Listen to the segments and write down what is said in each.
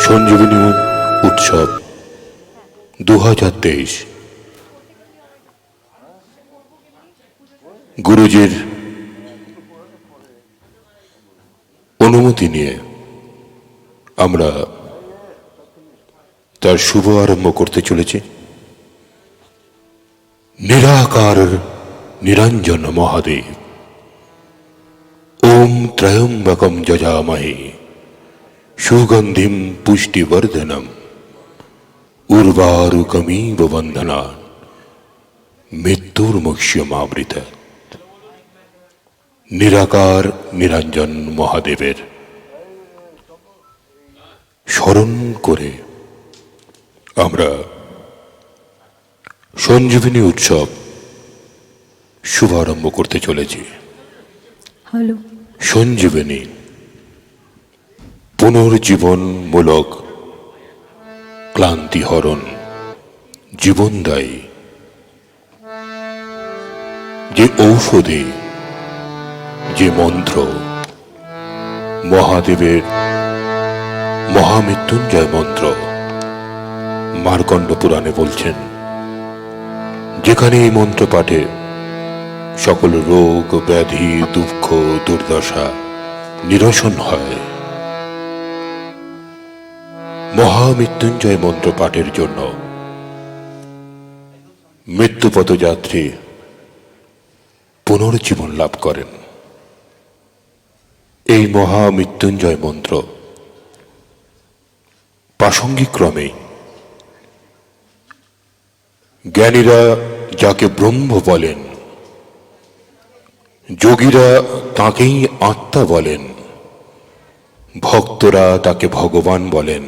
সঞ্জীবনী উৎসব 2023 গুরুজির অনুমতি নিয়ে আমরা তার শুভ আরম্ভ করতে চলেছি। নিরাকার নিরঞ্জন মহাদেব ওম ত্রয়ম্বকম যজামহে সুগন্ধিম পুষ্টিবর্ধনম উর্বারুকমিব বন্ধনান মৃত্যুর্মুক্ষ্যমাবৃত। নিরাকার নিরঞ্জন মহাদেবের স্মরণ করে আমরা সঞ্জীবনী উৎসব শুভারম্ভ করতে চলেছি। সঞ্জীবনী পুনর্জীবনমূলক ক্লান্তিহরণ জীবনদায়ী যে ঔষধি, যে মন্ত্র মহাদেবের মহামৃত্যুঞ্জয় মন্ত্র মার্কণ্ড পুরাণে বলছেন, যেখানে এই মন্ত্র পাঠে সকল রোগ ব্যাধি দুঃখ দুর্দশা নিরসন হয়। মহামৃত্যুঞ্জয় মন্ত্র পাঠের জন্য মৃত্যুপথযাত্রী পুনর্জীবন লাভ করেন। এই মহামৃত্যুঞ্জয় মন্ত্র প্রাসঙ্গিক ক্রমে জ্ঞানীরা যাকে ব্রহ্ম বলেন, যোগীরা তাকেই আত্মা বলেন, ভক্তরা তাকে ভগবান বলেন।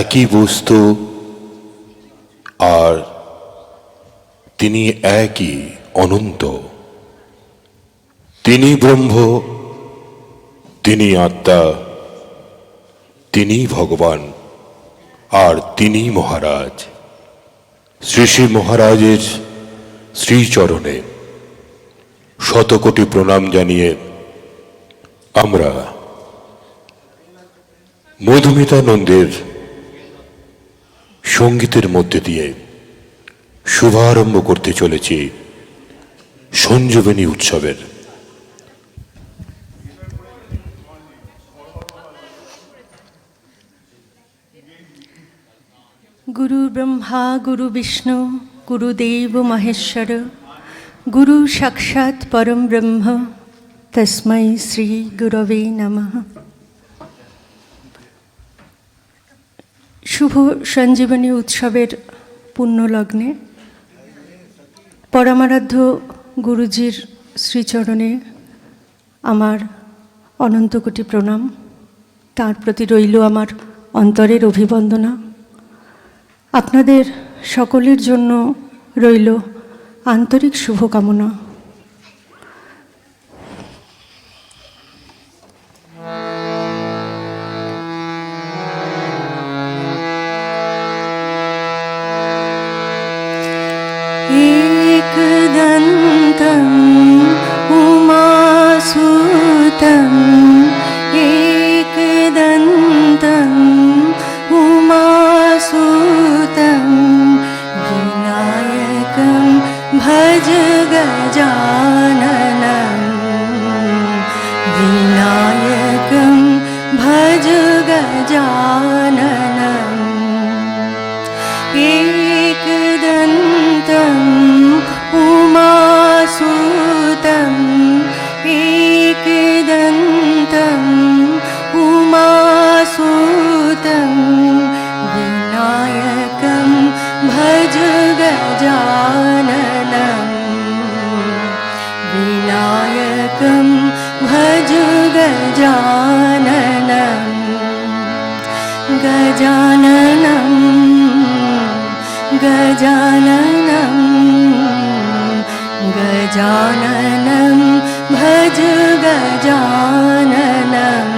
একই বস্তু আর তিনি একই অনন্ত। তিনি ব্রহ্ম, তিনি আত্মা, তিনি ভগবান, আর তিনি মহারাজ। শ্রী শ্রী মহারাজের শ্রীচরণে শতকোটি প্রণাম জানিয়ে আমরা মধুমিতানন্দের সঙ্গীতের মধ্যে দিয়ে শুভারম্ভ করতে চলেছি সঞ্জীবনী উৎসবের। গুরু ব্রহ্মা গুরু বিষ্ণু গুরুদেব মহেশ্বর গুরু সাক্ষাৎ পরম ব্রহ্ম তস্मै শ্রী গুরবে নমঃ। শুভ সঞ্জীবনী উৎসবের পুণ্যলগ্নে পরমারাধ্য গুরুজির শ্রীচরণে আমার অনন্ত কোটি প্রণাম। তার প্রতি রইল আমার অন্তরের অভিবন্দনা। আপনাদের সকলের জন্য রইল আন্তরিক শুভকামনা। एकदन्तम् उमासुतम् एकदन्तम् उमासुतम् विनायकं भज गजाननं विनायकं भज गजाननं एकदन्तम् उमासुतम् एकदन्तम् उमासुतम् विनायकं भज गजाननं विनायकं भज गजाननं गजाननं गजाननं गजाननं भज गजाननं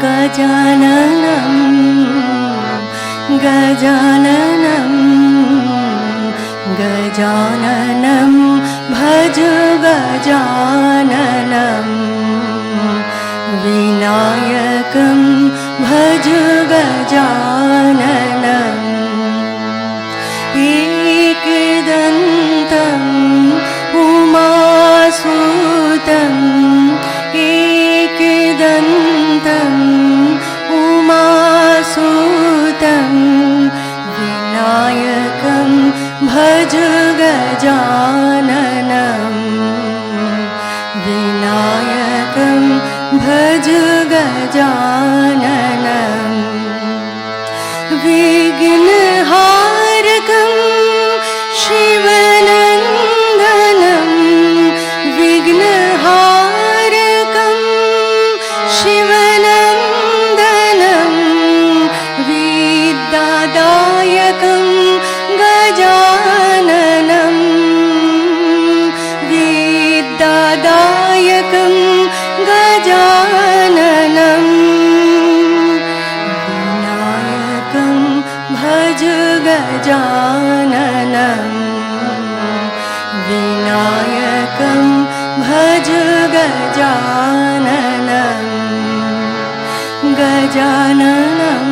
गजाननं गजाननं गजाननं भज गजाननं विनायकं भज गजाननं विघ्नहारकं शिवनन्दनं विघ्नहारकं शिवनन्दनं विद्यादायकं गजाननं विद्यादायकं गजाननं विनायकं भज गजाननं विनायकं भज गजाननं गजाननं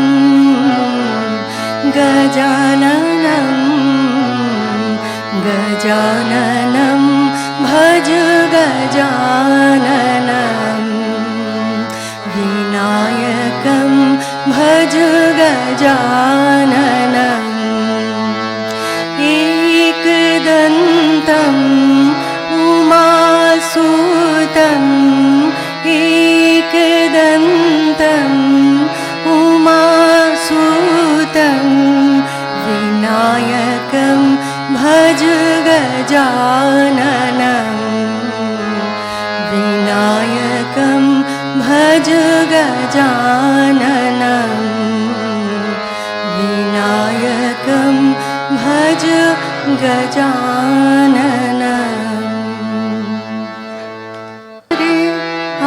गजाननं गजाननं भज गजाननं विनायकं भज गजाननं एकदन्तम् उमासुतम् एकदन्तम् उमासुतं विनायकं भज गजाननं विनायकं भज गजाननं विनायकं भज गजाननं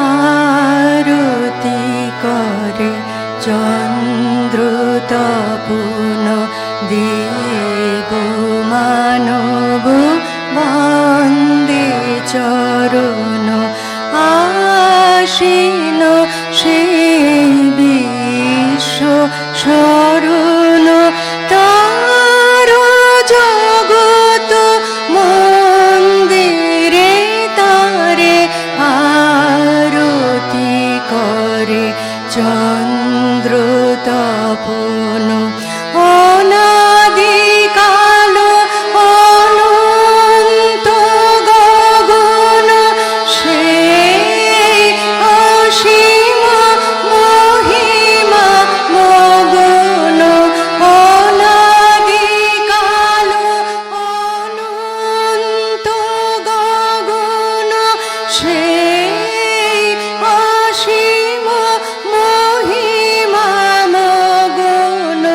आरती करे चन्द्रतपुन देव मानव वन्दे चरण आसीन সেই বিশ্ব শরণ তার জগত মন্দিরে তারে আরতি করে চন্দ্র তপন অনাদিকাল অনন্ত গগন সেই অসীম মহিমা মগন অনাদিকাল অনন্ত গগন সেই অসীম মহিমা মগন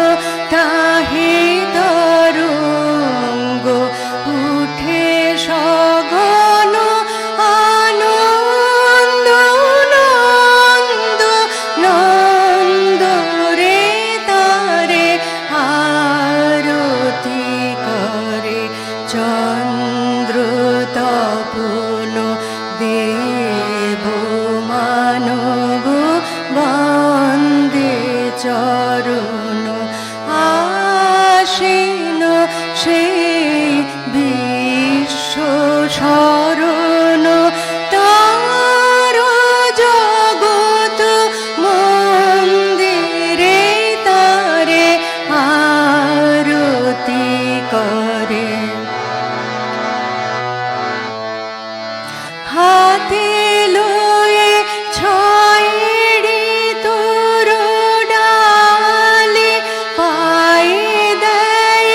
তাহে তরঙ্গ উঠে সঘন আনন্দ নন্দ নন্দ রে তারে আরতি করে চন্দ্র তপন দেব মানব বন্দে চরণ আসীন সেই বিশ্ব শরণ তার জগত মন্দিরে তারে আরতি করে হাতে লয়ে ছয়টি তোর ডালি পায়ে দেয়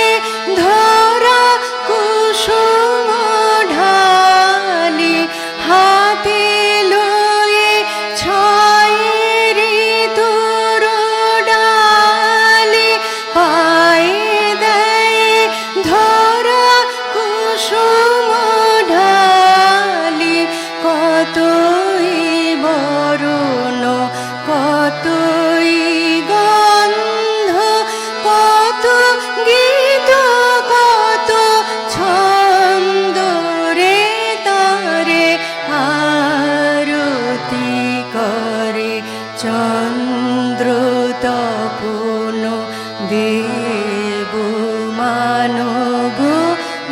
ধরা কুসুম ঢালি হাতে লয়ে ছয়টি তোর ডালি পায়ে দেয় ধরা কুসুম ঢালি কতই বরণ কতই গন্ধ কত গীত কত ছন্দ রে তারে আরতি করে চন্দ্র তপন দেব মানব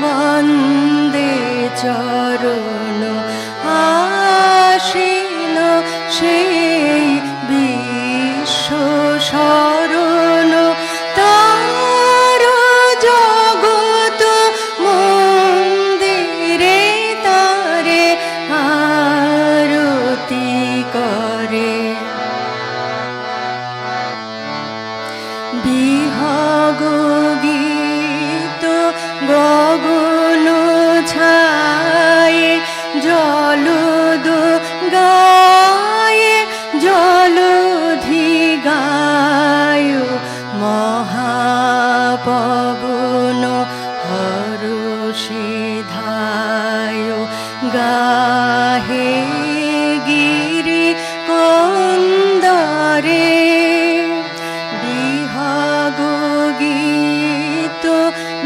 বন্দে চরণ আসীন সেই বিশ্ব শরণ তার জগত মন্দিরে তারে আরতি করে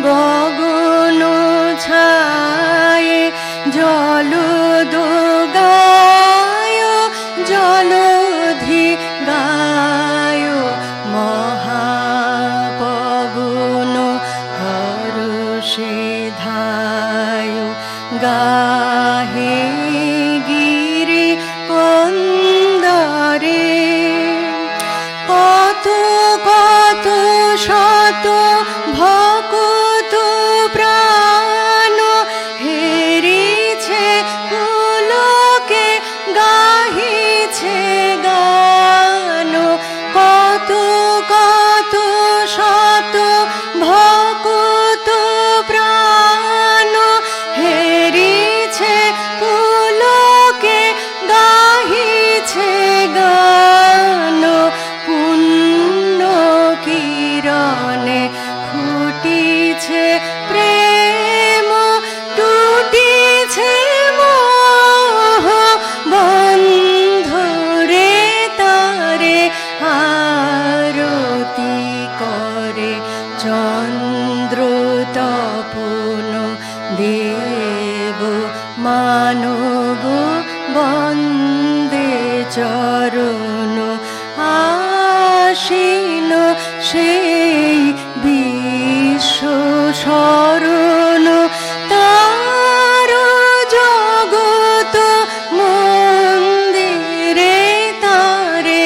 গগন ছায়ে জলদো গায় জলধি গায় মহাপবন হর্ষে ধায় গাহে গিরি কন্দরে কত কত শত ভকত প্রাণ হেরিছে পুলকে গাহিছে গান কত কত শত ভকত প্রাণ হেরিছে পুলকে গাহিছে গান পুণ্য কিরণে ফুটিছে প্রেম টুটিছে মোহ বন্ধুরে তারে আরতি করে চন্দ্র তপন দেব মানব বন্দে চরণ আশীন সেই বিশ্ব শরণ তার জগত মন্দিরে তারে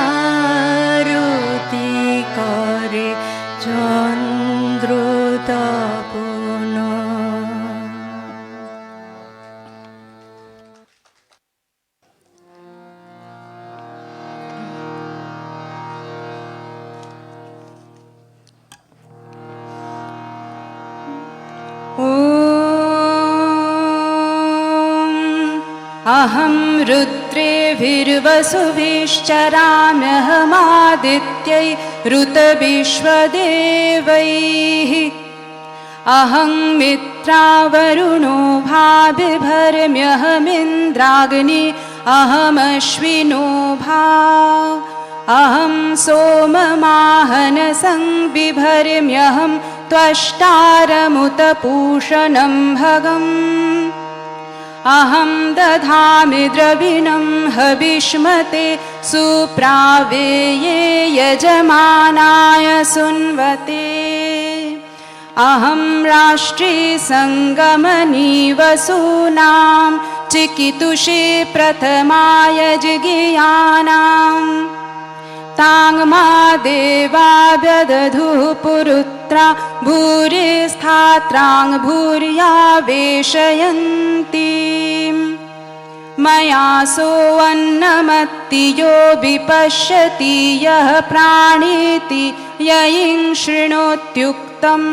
আরতি করে চন্দ্র তপন। अहं रुद्रेभिर्वसुभिश्चराम्यहमादित्यै ऋतविश्वदेवैः अहं मित्रावरुणो भाबिभर्म्यहमिन्द्राग्नि अहमश्विनो भा अहं सोममाहनसं बिभर्म्यहं त्वष्टारमुतपूषणं भगम् अहं दधामि द्रविणं हविष्मते सुप्रावेये यजमानाय सुन्वते अहं राष्ट्री सङ्गमनीवसूनां चिकितुषे प्रथमाय जिगीयानाम् ताङ्मा देवा व्यदधुः पुरुत्रा भूरिस्थात्रां भूर्या वेशयन्ति मया सोऽन्नमत्ति यो विपश्यति यः प्राणीति ययिं शृणोत्युक्तम्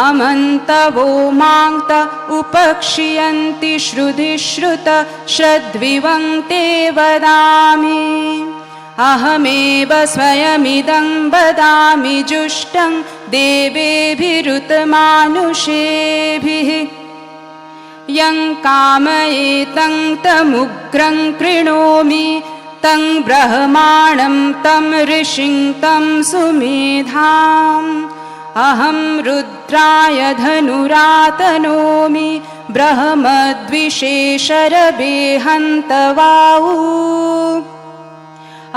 अमन्तवो माङ्त उपक्षियन्ति श्रुधिश्रुत श्रद्विवं ते वदामि अहमेव स्वयमिदं वदामि जुष्टं देवेभिरुतमानुषेभिः यं कामयेतं तमुग्रं कृणोमि तं ब्रह्माणं तं ऋषिं तं सुमेधाम् अहं रुद्राय धनुरातनोमि ब्रह्मद्विषेशरवे हन्तवाऊ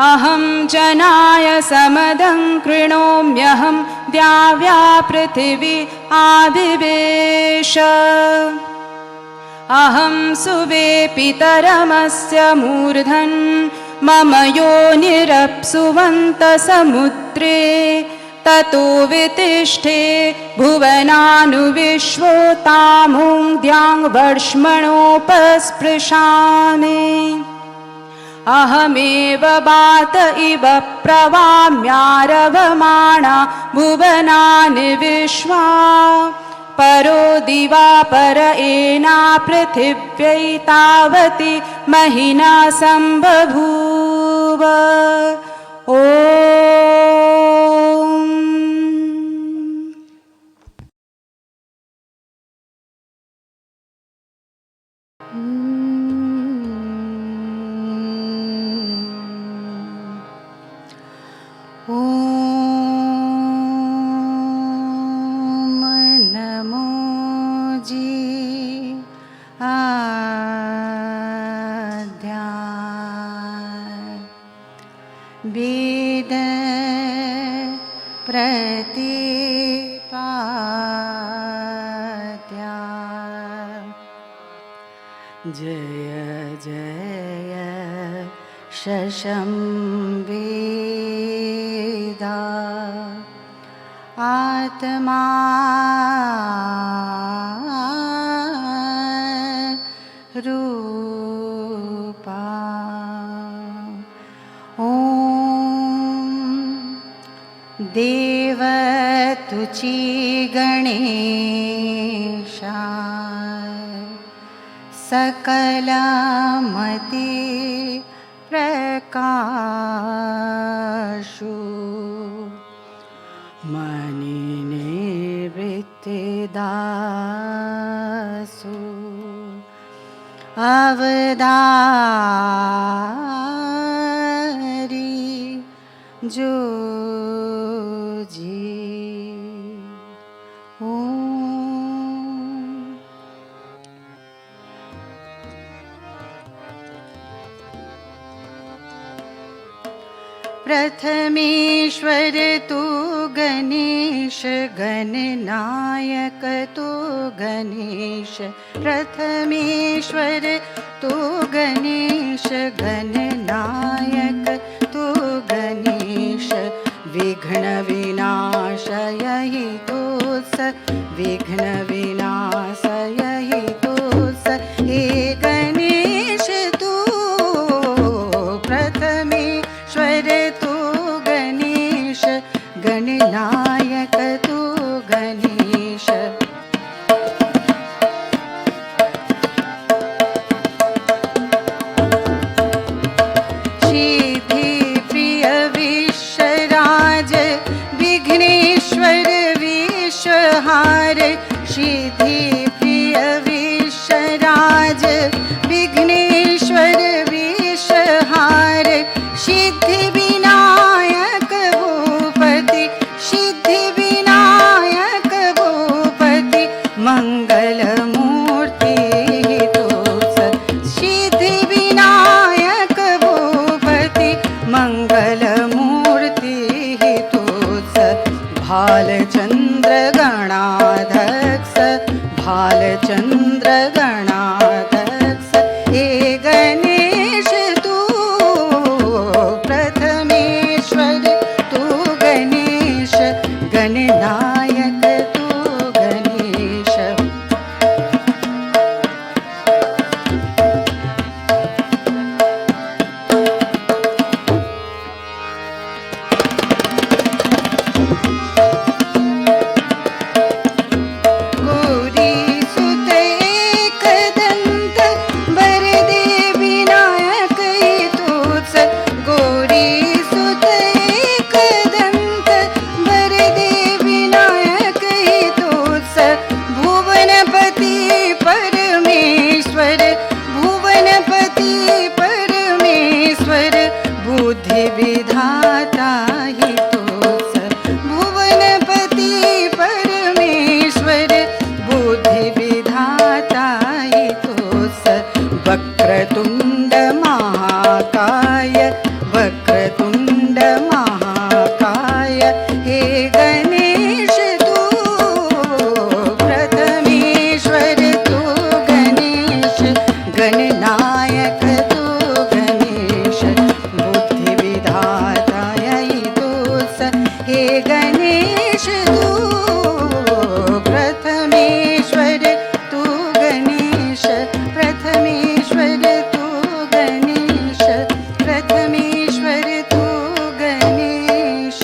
अहं जनाय समदं कृणोम्यहं द्याव्या पृथिवी आविवेश अहं सुवे पितरमस्य मूर्धन् मम योनिरप्सुवन्तसमुद्रे ततो वितिष्ठे भुवनानुविश्वोतामुङ्द्यां वर्ष्मणोपस्पृशामि अहमेव वात इव प्रवाम्यारभमाणा भुवनानि विश्वा परो दिवा पर एना पृथिव्यै तावति महिना सम्बभूव ॐ ॐ वेद प्रतिपाद्या जय जय शशंवेदा आत्मा रूपा देव तुची गणेशा सकलमति प्रकाशु मणिनिवृत्तिदासु अवदारी जो जी प्रथमेश्वर तू गणेश गणनायक तू गणेश प्रथमेश्वर तू गणेश गणनायक तू गणेश विघ्न विनाशय हि तोस विघ्न विनाशय हि तोस हे गणेश तू प्रथमेश्वर तू गणेश गणनायक तू गणेश सिद्धि प्रिय विश्वराज विघ्नेश्वर विश्वहार सिद्धि प्रिय विश्वराज विघ्नेश्वर विश्वहार सिद्धि विनायक भूपति सिद्धि विनायक भूपति मंगल मूर्ति तोस सिद्धि विनायक भूपति मंगल मूर्ति तोस भालचंद्र गणाध्यक्ष भालचंद्र गणाध्यक्ष हे गणेश तू प्रथमेश्वर तू गणेश गणनायक तू गणेश गौरी सुत एकदंत वरदे विनायक तूच गौरी सुत एकदंत वरदे विनायक तूच भुवनपति परमेश्वर भुवनपति परमेश्वर बुद्धि विधाता हि तूच भुवनपति परमेश्वर बुद्धि विधाता हि तोस वक्रतुंड महाकाय वक्रतुंड महाकाय हे गणेश तू प्रथमेश्वर तू गणेश गणनायक तू गणेश बुद्धि विधाताय हि तोस हे गणेश तू प्रथमेश्वर तू गणेश प्रथमेश्वर तू गणेश प्रथमेश्वर तू गणेश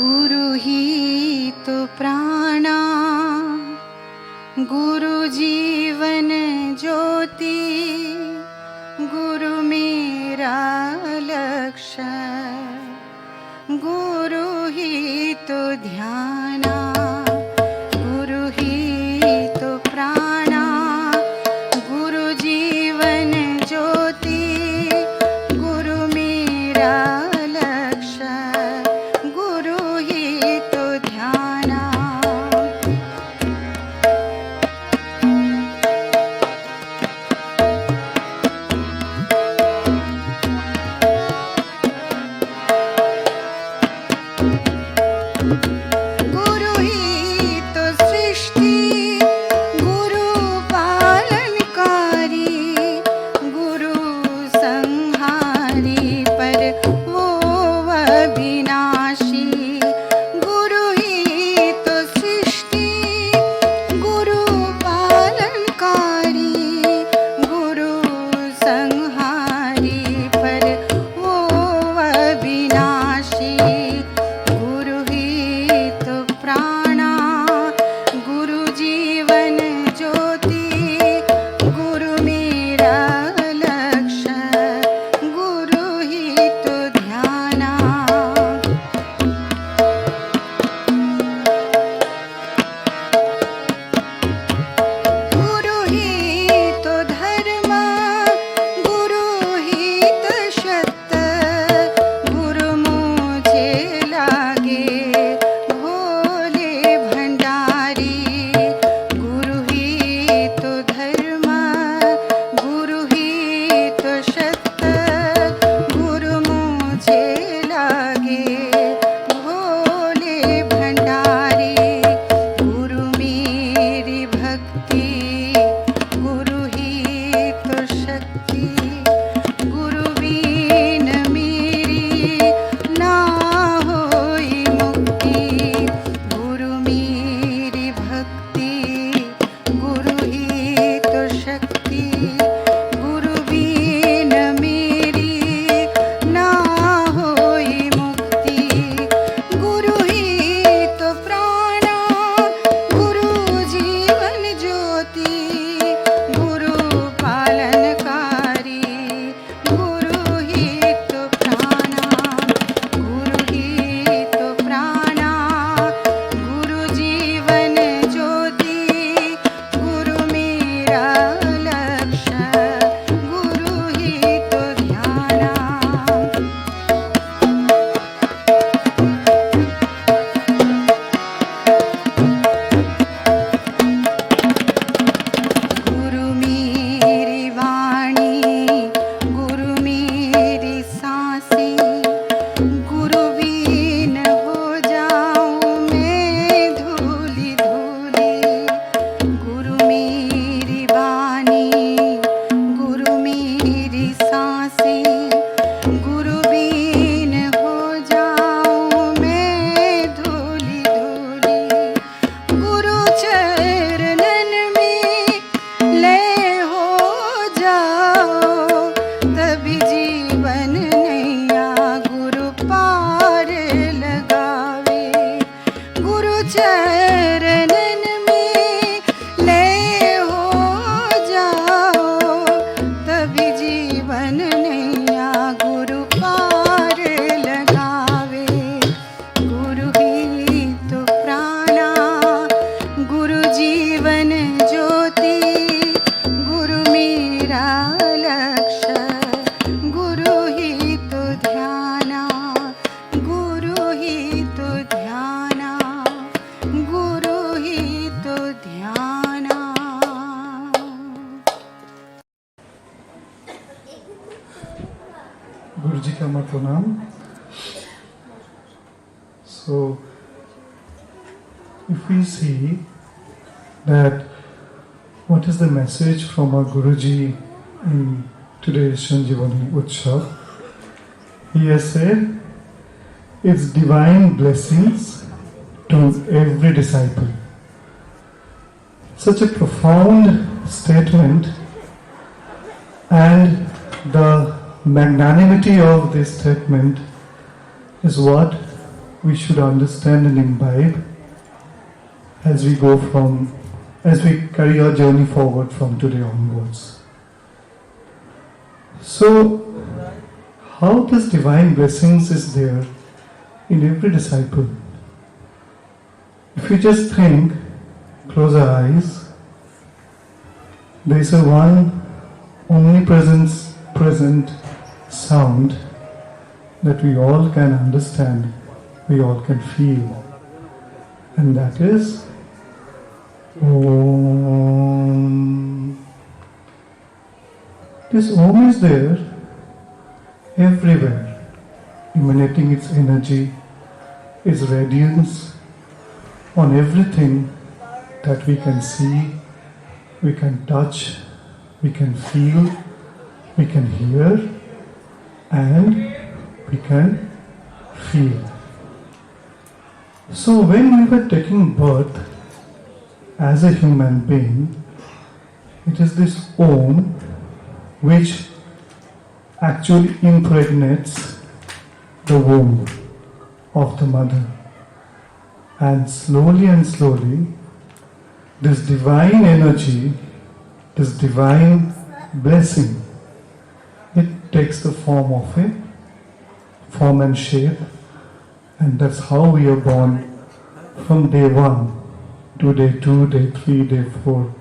गुरु ही तो प्राणा गुरु जीवन ज्योति गुरु मेरा लक्ष्य गुरु ही तो ध्याना गुरु ही तो प्राणा गुरु जीवन ज्योति गुरु मेरा लक्ष्य गुरु ही तो ध्याना गुरु ही तो सृष्टि, गुरु पालनकारी, गुरु संहारी, पर वो अविनाशी। गुरु ही तो सृष्टि, गुरु पालनकारी, गुरु संहारी, पर वो अविनाशी। गुरु ही तो प्राणा, गुरु जीवन ज्योति, गुरु मेरा लक्ष्य, गुरु ही तो ध्याना। गुरु ही तो धर्म, गुरु ही तो सत्य, गुरु मुझे लागे भोले भंडारी। गुरु ही तो धर्म, गुरु ही तो सत्य, गुरु मुझे लागे भोले भंडारी। गुरु मेरी भक्ति, गुरु ही तो शक्ति, गुरु बिन मेरी ना होई मुक्ति। गुरु मेरी भक्ति, गुरु ही तो शक्ति, गुरु बिन मेरी ना होई मुक्ति। गुरु ही तो प्राणा, गुरु जीवन ज्योति, गुरु पालनकारी, गुरु ही तो प्राणा। गुरु ही तो प्राणा, गुरु जीवन ज्योति, गुरु मेरा लक्ष्य, गुरु ही तो ध्याना। गुरु मेरी वाणी, गुरु मेरी सांसें, गुरु बिन हो जाऊं मैं धूली धूली। गुरु मेरी वाणी, गुरु मेरी सांसें, गुरु बिन हो जाऊं मैं धूली धूली। गुरु चरणन में लय हो जाओ, तभी जीवन नैया गुरु पार लगावे। गुरु चरणन में लय हो जाओ, तभी जीवन नैया गुरु पार लगावे। गुरु ही तो प्राणा, गुरु जीवन ज्योति, गुरु मेरा लक्ष्य, गुरु ही तो ध्याना। गुरु ही तो ध्याना, गुरु ही तो ध्याना। गुरु जी का मैं प्रणाम। So, if we see that what is the message from our Guruji in today's Sanjibani Utsav, he has said, it's divine blessings to every disciple. Such a profound statement, and the magnanimity of this statement is what we should understand and imbibe as we carry our journey forward from today onwards. So, how this divine blessings is there in every disciple? If you just think, close our eyes, there is a one present sound that we all can understand, we all can feel, and that is Om. This Om is there everywhere, emanating its energy is radiance on everything that we can see, we can touch, we can feel, we can hear, and we can feel. So when we were taking birth as a human being, it is this Om which actually impregnates the womb of the mother. And slowly, this divine energy, this divine blessing, it takes the form of a form and shape, and that's how we are born from day 1 to day 2, day 3, day 4.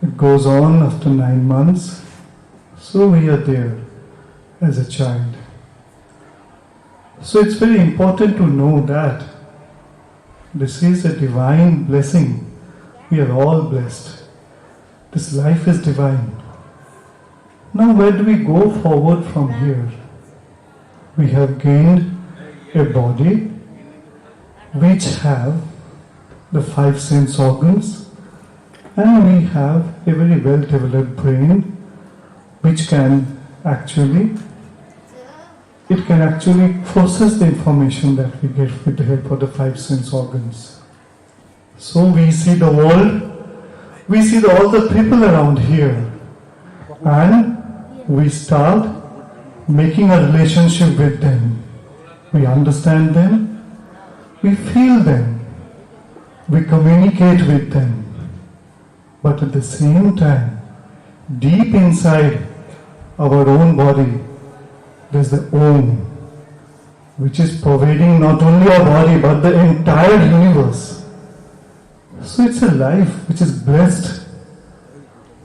It goes on after 9 months, so we are there as a child. So it's very important to know that this is a divine blessing. We are all blessed. This life is divine. Now where do we go forward from here? We have gained a body which have the 5 sense organs, and we have a very well developed brain which can actually process the information that we get with the help of the 5 sense organs. So we see the world, we see all the people around here, and we start making a relationship with them. We understand them, we feel them, we communicate with them. But at the same time, deep inside our own body, there's the Om, which is pervading not only our body but the entire universe. So it's a life which is blessed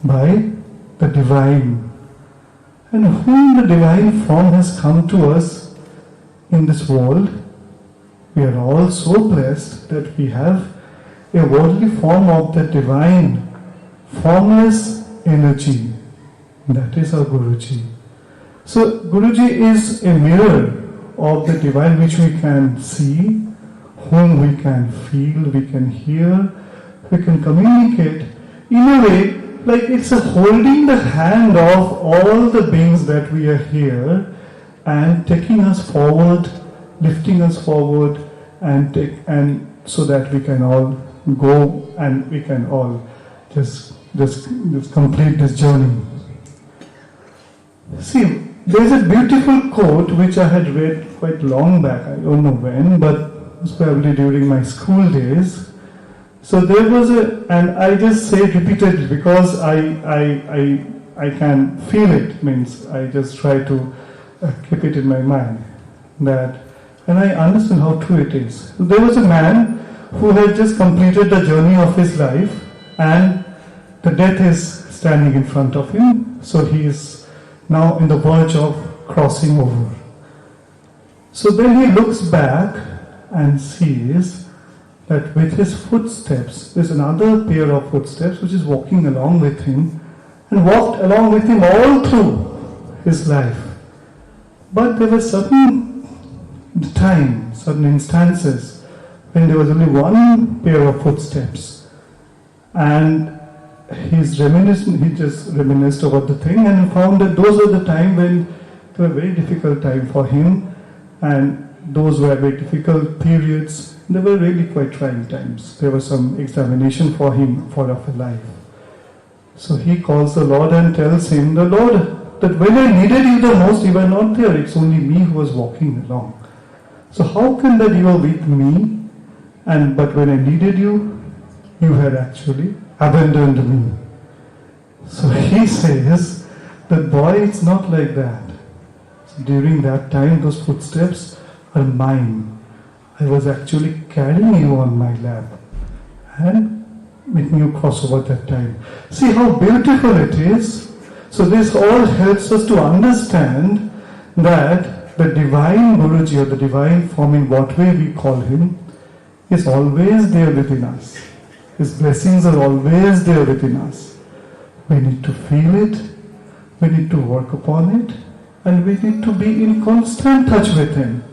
by the divine, and whom the divine form has come to us in this world. We are all so blessed that we have a worldly form of the divine, formless energy. That is our Guruji. So Guruji is a mirror of the divine which we can see, whom we can feel, we can hear, we can communicate. In a way, like it's a holding the hand of all the beings that we are here and taking us forward, lifting us forward, and so that we can all go and we can all just complete this journey. See, there's a beautiful quote which I had read quite long back, I don't know when, but it was probably during my school days. So there was and I just say it repeatedly because I can feel it, means I just try to keep it in my mind, that, and I understand how true it is. There was a man who had just completed the journey of his life, and the death is standing in front of him, so he is now in the verge of crossing over. So then he looks back and sees that with his footsteps, there's another pair of footsteps which is walking along with him and walked along with him all through his life. But there were certain times, certain instances when there was only one pair of footsteps, and he just reminisced about the thing and found that those were the time when it was a very difficult time for him, and those were very difficult periods. They were really quite trying times. There was some examination for him for a life. So he calls the Lord and tells him, the Lord, that when I needed you the most, you were not there. It's only me who was walking along. So how can that you were with me, but when I needed you, you had actually abandoned me? So he says that, boy, it's not like that. So during that time, those footsteps are mine. I was actually carrying you on my lap and making you cross over that time. See how beautiful it is. So this all helps us to understand that the divine Guruji, or the divine form, in what way we call him, is always there within us. His blessings are always there within us. We need to feel it, we need to work upon it, and we need to be in constant touch with him.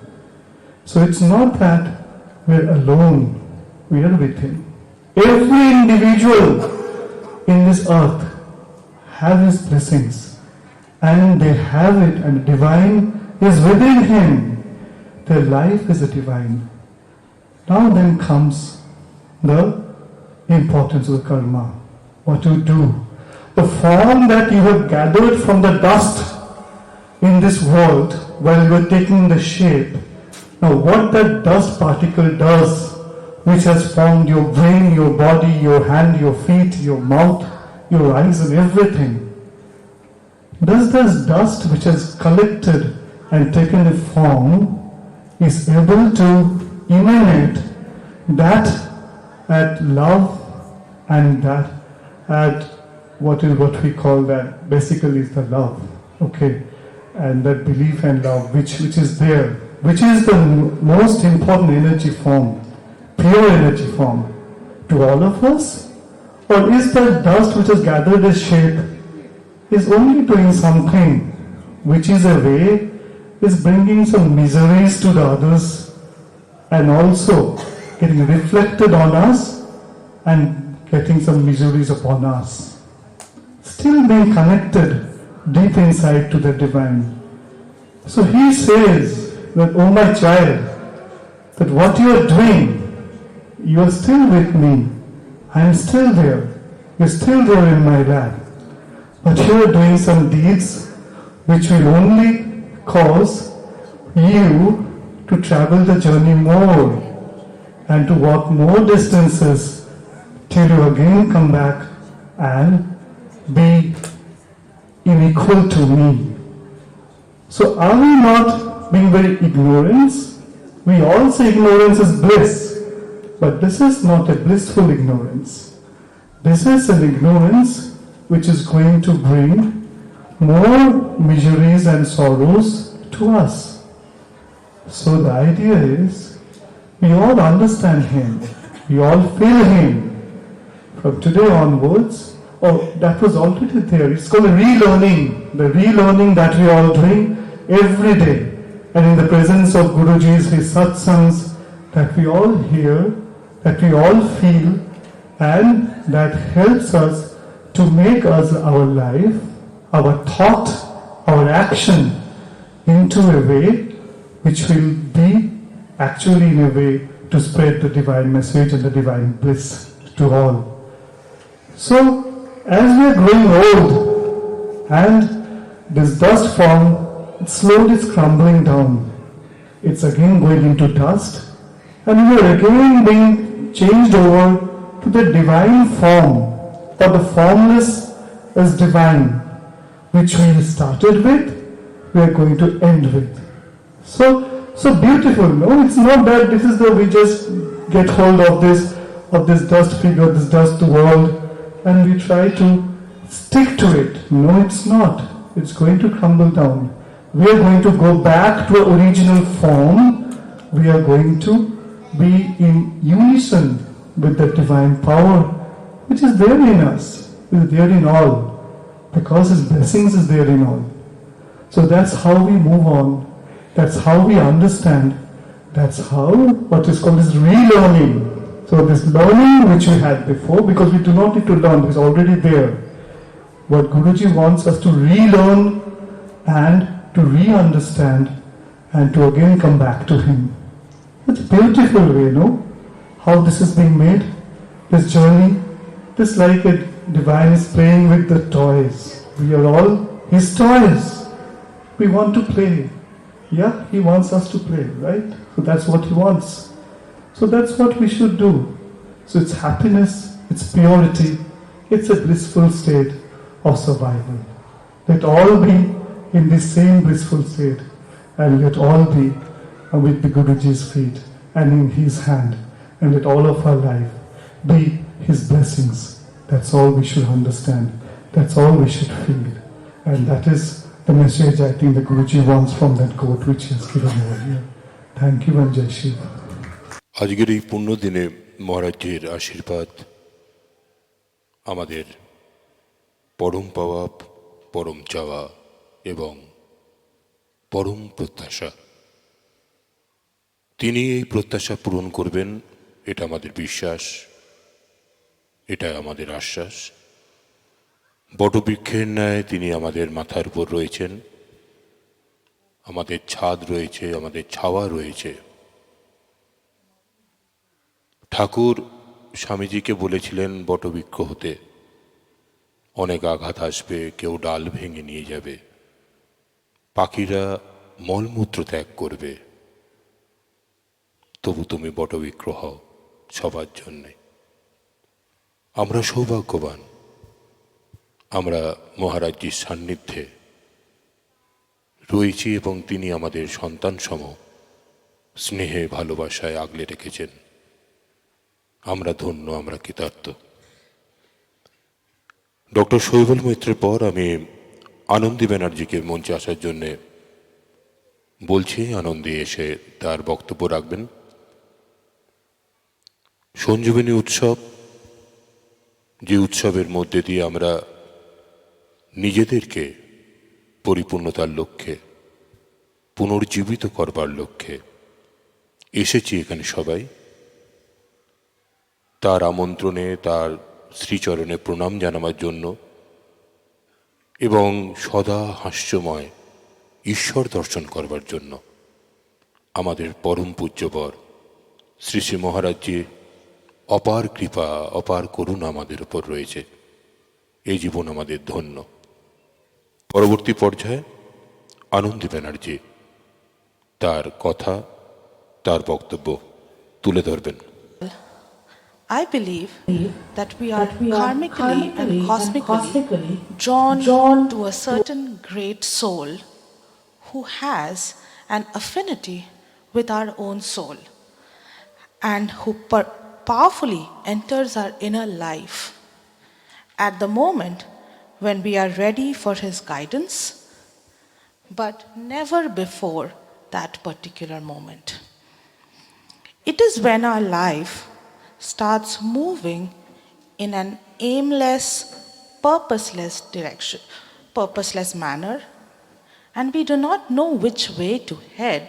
So it's not that we're alone, we are with Him. Every individual in this earth have His blessings, and they have it, and the divine is within him. Their life is a divine. Now then comes the importance of the karma. What you do. The form that you have gathered from the dust in this world while you are taking the shape. Now what that dust particle does, which has formed your brain, your body, your hand, your feet, your mouth, your eyes and everything. Does this dust which has collected and taken a form is able to emanate that at love and that at what we call that basically is the love, okay, and that belief and love which is there, which is the most important energy form, pure energy form to all of us, or is that dust which has gathered a shape is only doing something which is a way, is bringing some miseries to the others and also getting reflected on us and getting some miseries upon us. Still being connected deep inside to the divine. So he says that, oh my child, that what you are doing, you are still with me. I am still there. You are still there in my lap. But you are doing some deeds which will only cause you to travel the journey more and to walk more distances till you again come back and be unequal to me. So are we not being very ignorant? We all say ignorance is bliss, but this is not a blissful ignorance. This is an ignorance which is going to bring more miseries and sorrows to us. So the idea is, we all understand Him, we all feel Him. From today onwards, that was already there. It's called a relearning. The relearning that we are all doing every day. And in the presence of Guruji's, his satsangs, that we all hear, that we all feel, and that helps us to make us our life, our thought, our action into a way which will be actually in a way to spread the divine message and the divine bliss to all. So, as we are growing old and this dust form slowly is crumbling down, it's again going into dust and we are again being changed over to the divine form, or the formless as divine, which we started with, we are going to end with. So beautiful, no? It's not that this is we just get hold of this dust figure, this dust world, and we try to stick to it. No, it's not. It's going to crumble down. We are going to go back to our original form. We are going to be in unison with the divine power which is there in us, is there in all, because His blessings is there in all. So that's how we move on. That's how we understand. That's how what is called is relearning. So this learning which we had before, because we do not need to learn, it's already there. What Guruji wants us to relearn and to re-understand and to again come back to Him. It's a beautiful way, no? How this is being made, this journey. This like a divine is playing with the toys. We are all His toys. We want to play. Yeah, He wants us to play, right? So that's what He wants. So that's what we should do. So it's happiness, it's purity, it's a blissful state of survival. Let all be in this same blissful state, and let all be with the Guruji's feet and in His hand, and let all of our life be His blessings. That's all we should understand. That's all we should feel. And that is the message I think the Guruji wants from that quote which he has given over here. Thank you and Jai Shiva. আজকের এই পুণ্য দিনে মহারাজের আশীর্বাদ আমাদের পরম পাওয়া, পরম চাওয়া এবং পরম প্রত্যাশা। তিনি এই প্রত্যাশা পূরণ করবেন, এটা আমাদের বিশ্বাস, এটা আমাদের আশ্বাস। বটবৃক্ষের ন্যায় তিনি আমাদের মাথার উপর রয়েছেন, আমাদের ছাদ রয়েছে, আমাদের ছাওয়া রয়েছে। ঠাকুর স্বামীজিকে বলেছিলেন বটবৃক্ষ হতে অনেক আঘাত আসবে, কেউ ডাল ভেঙে নিয়ে যাবে, পাখিরা মলমূত্র ত্যাগ করবে, তবু তুমি বটবৃক্ষ হও সবার জন্যে। আমরা সৌভাগ্যবান, আমরা মহারাজজির সান্নিধ্যে রয়েছি এবং তিনি আমাদের সন্তান সম স্নেহে ভালোবাসায় আগলে রেখেছেন। আমরা ধন্য, আমরা কৃতার্থ। ডক্টর শৈবল মৈত্রের পর আমি আনন্দী ব্যানার্জিকে মঞ্চে আসার জন্যে বলছি। আনন্দী এসে তার বক্তব্য রাখবেন। সঞ্জীবনী উৎসব, যে উৎসবের মধ্যে দিয়ে আমরা নিজেদেরকে পরিপূর্ণতার লক্ষ্যে, পুনর্জীবিত করবার লক্ষ্যে এসেছি এখানে সবাই, তার আমন্ত্রণে, তার শ্রীচরণে প্রণাম জানাবার জন্য এবং সদা হাস্যময় ঈশ্বর দর্শন করবার জন্য আমাদের পরম পূজ্যবর শ্রী শ্রী মহারাজজির অপার কৃপা, অপার করুণা আমাদের উপর রয়েছে। এই জীবন আমাদের ধন্য। পরবর্তী পর্যায়ে আনন্দী ব্যানার্জি তার কথা, তার বক্তব্য তুলে ধরবেন। I believe that we are karmically and cosmically drawn to a certain great soul who has an affinity with our own soul and who powerfully enters our inner life at the moment when we are ready for his guidance, but never before that particular moment. It is when our life starts moving in an aimless, purposeless manner, and we do not know which way to head,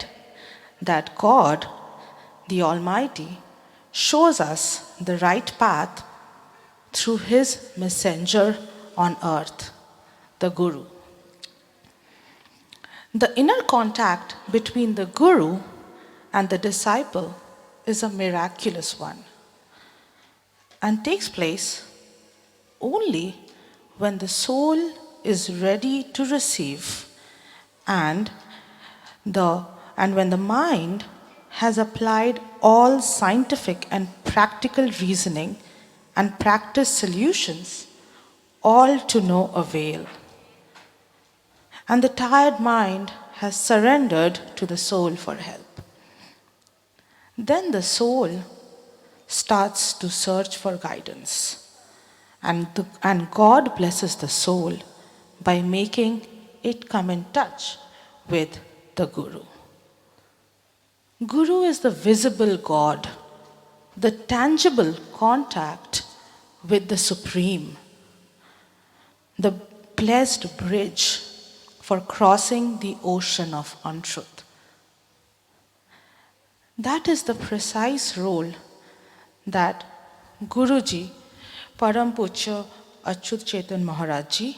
that God, the Almighty, shows us the right path through his messenger on earth, the Guru. The inner contact between the Guru and the disciple is a miraculous one and takes place only when the soul is ready to receive and when the mind has applied all scientific and practical reasoning and practice solutions, all to no avail, and the tired mind has surrendered to the soul for help. Then the soul starts to search for guidance, and God blesses the soul by making it come in touch with the Guru. Guru is the visible God, the tangible contact with the Supreme, the blessed bridge for crossing the ocean of untruth. That is the precise role that Guruji, Param Puchya Achyut Chetan Maharajji,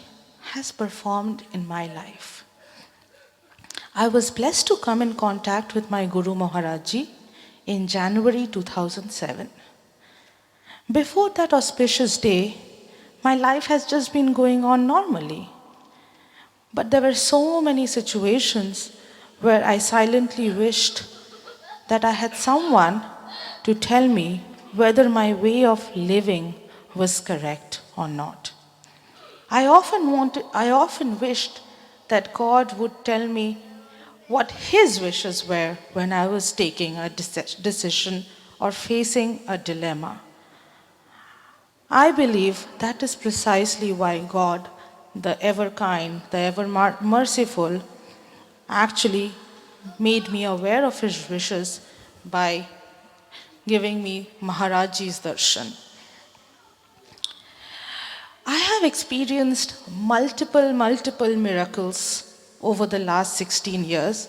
has performed in my life. I was blessed to come in contact with my Guru Maharajji in January 2007. Before that auspicious day, my life has just been going on normally. But there were so many situations where I silently wished that I had someone to tell me whether my way of living was correct or not. I often wished that God would tell me what his wishes were when I was taking a decision or facing a dilemma. I believe that is precisely why God, the ever kind, the ever merciful, actually made me aware of his wishes by giving me Maharajji's darshan. I have experienced multiple miracles over the last 16 years,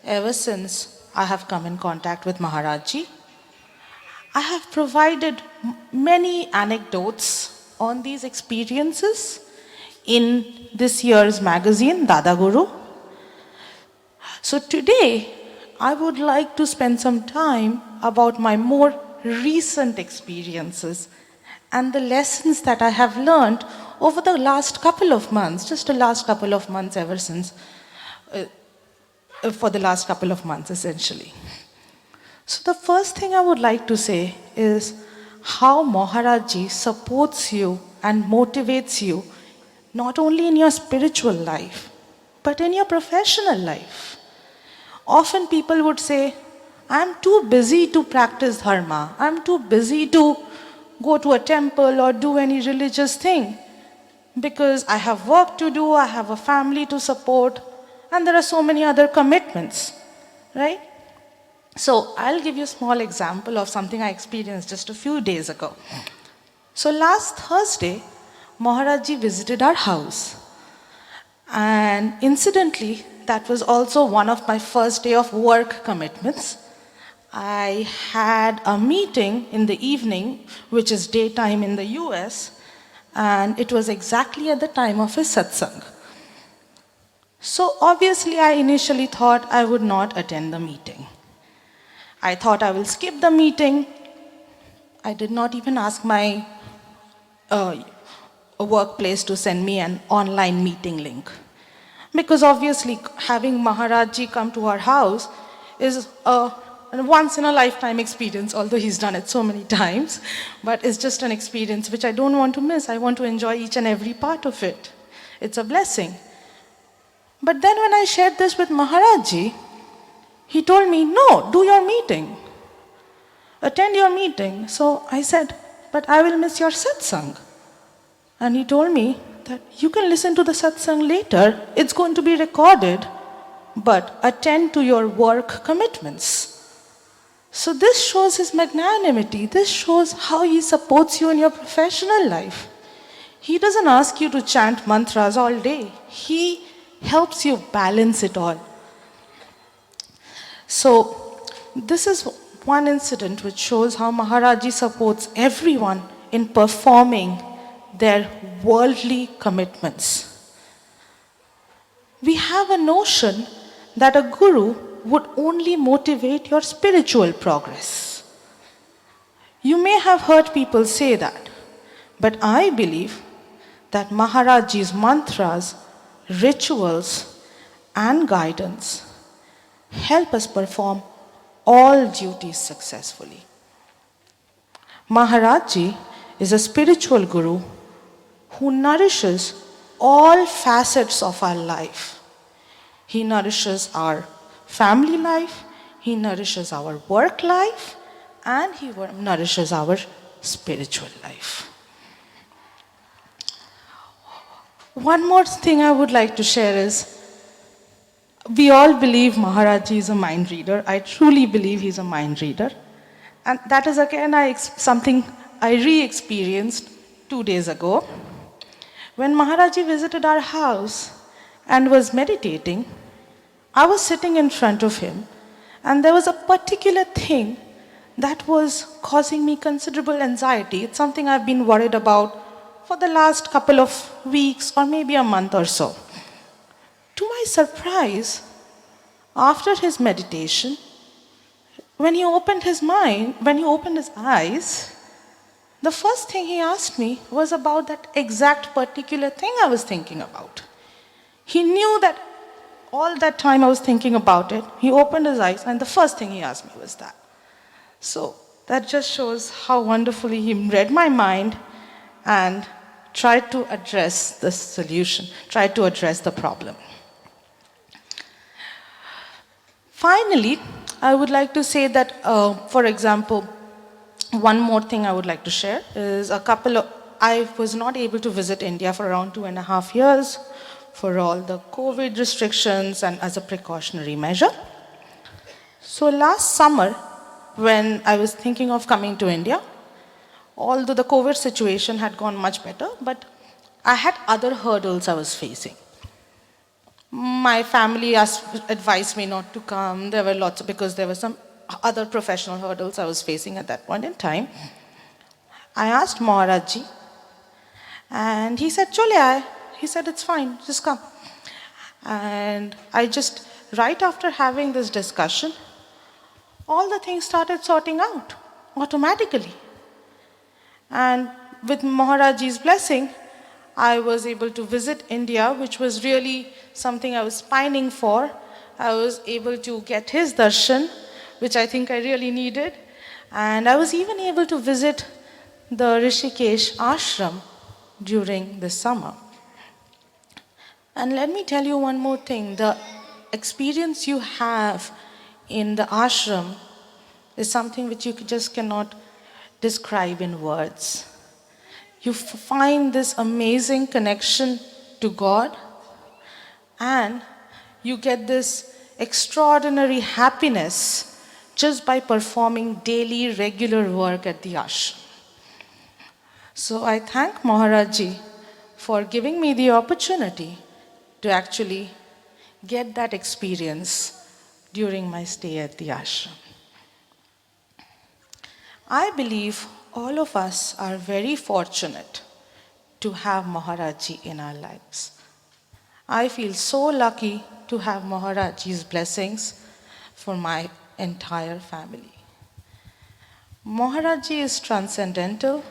ever since I have come in contact with Maharajji. I have provided many anecdotes on these experiences in this year's magazine, Dada Guru. So today, I would like to spend some time about my more recent experiences and the lessons that I have learned over the last couple of months, just the last couple of months ever since, for the last couple of months essentially. So the first thing I would like to say is how Maharajji supports you and motivates you not only in your spiritual life, but in your professional life. Often people would say, I'm too busy to practice dharma. I'm too busy to go to a temple or do any religious thing because I have work to do, I have a family to support, and there are so many other commitments, right? So I'll give you a small example of something I experienced just a few days ago. So last Thursday, Maharajji visited our house. And incidentally, that was also one of my first day of work commitments. I had a meeting in the evening, which is daytime in the US, and it was exactly at the time of his satsang. So obviously, I initially thought I would not attend the meeting. I thought I will skip the meeting. I did not even ask my workplace to send me an online meeting link. Because obviously having Maharajji come to our house is a once in a lifetime experience, although he's done it so many times, but it's just an experience which I don't want to miss. I want to enjoy each and every part of it. It's a blessing. But then when I shared this with Maharajji, he told me, no, do your meeting. Attend your meeting. So I said, but I will miss your satsang. And he told me that you can listen to the satsang later. It's going to be recorded, but attend to your work commitments. So this shows his magnanimity. This shows how he supports you in your professional life. He doesn't ask you to chant mantras all day. He helps you balance it all. So this is one incident which shows how Maharajji supports everyone in performing their worldly commitments. We have a notion that a guru would only motivate your spiritual progress. You may have heard people say that, but I believe that Maharajji's mantras, rituals, and guidance help us perform all duties successfully. Maharajji is a spiritual guru who nourishes all facets of our life. He nourishes our family life, he nourishes our work life, and he nourishes our spiritual life. One more thing I would like to share is, we all believe Maharajji is a mind reader. I truly believe he's a mind reader. And that is again something I re-experienced 2 days ago. When Maharajji visited our house and was meditating, I was sitting in front of him, and there was a particular thing that was causing me considerable anxiety. It's something I've been worried about for the last couple of weeks or maybe a month or so. To my surprise, after his meditation, when he opened his eyes, the first thing he asked me was about that exact particular thing I was thinking about. He knew that all that time I was thinking about it. He opened his eyes, and the first thing he asked me was that. So that just shows how wonderfully he read my mind and tried to address the solution, tried to address the problem. Finally, I would like to say that, for example, one more thing I would like to share is I was not able to visit India for around 2.5 years for all the COVID restrictions and as a precautionary measure. So last summer, when I was thinking of coming to India, although the COVID situation had gone much better, but I had other hurdles I was facing. My family advised me not to come. There were lots, because there were some other professional hurdles I was facing at that point in time. I asked Maharaj ji, and he said, Chole aaye. He said, it's fine, just come. And I just, right after having this discussion, all the things started sorting out automatically. And with Maharaj ji's blessing, I was able to visit India, which was really something I was pining for. I was able to get his darshan, which I think I really needed. And I was even able to visit the Rishikesh ashram during the summer. And let me tell you one more thing. The experience you have in the ashram is something which you just cannot describe in words. You find this amazing connection to God, and you get this extraordinary happiness just by performing daily regular work at the ashram. So I thank Maharaj ji for giving me the opportunity to actually get that experience during my stay at the ashram. I believe all of us are very fortunate to have Maharaj ji in our lives. I feel so lucky to have Maharaj ji's blessings for my entire family. Maharaj ji is transcendental,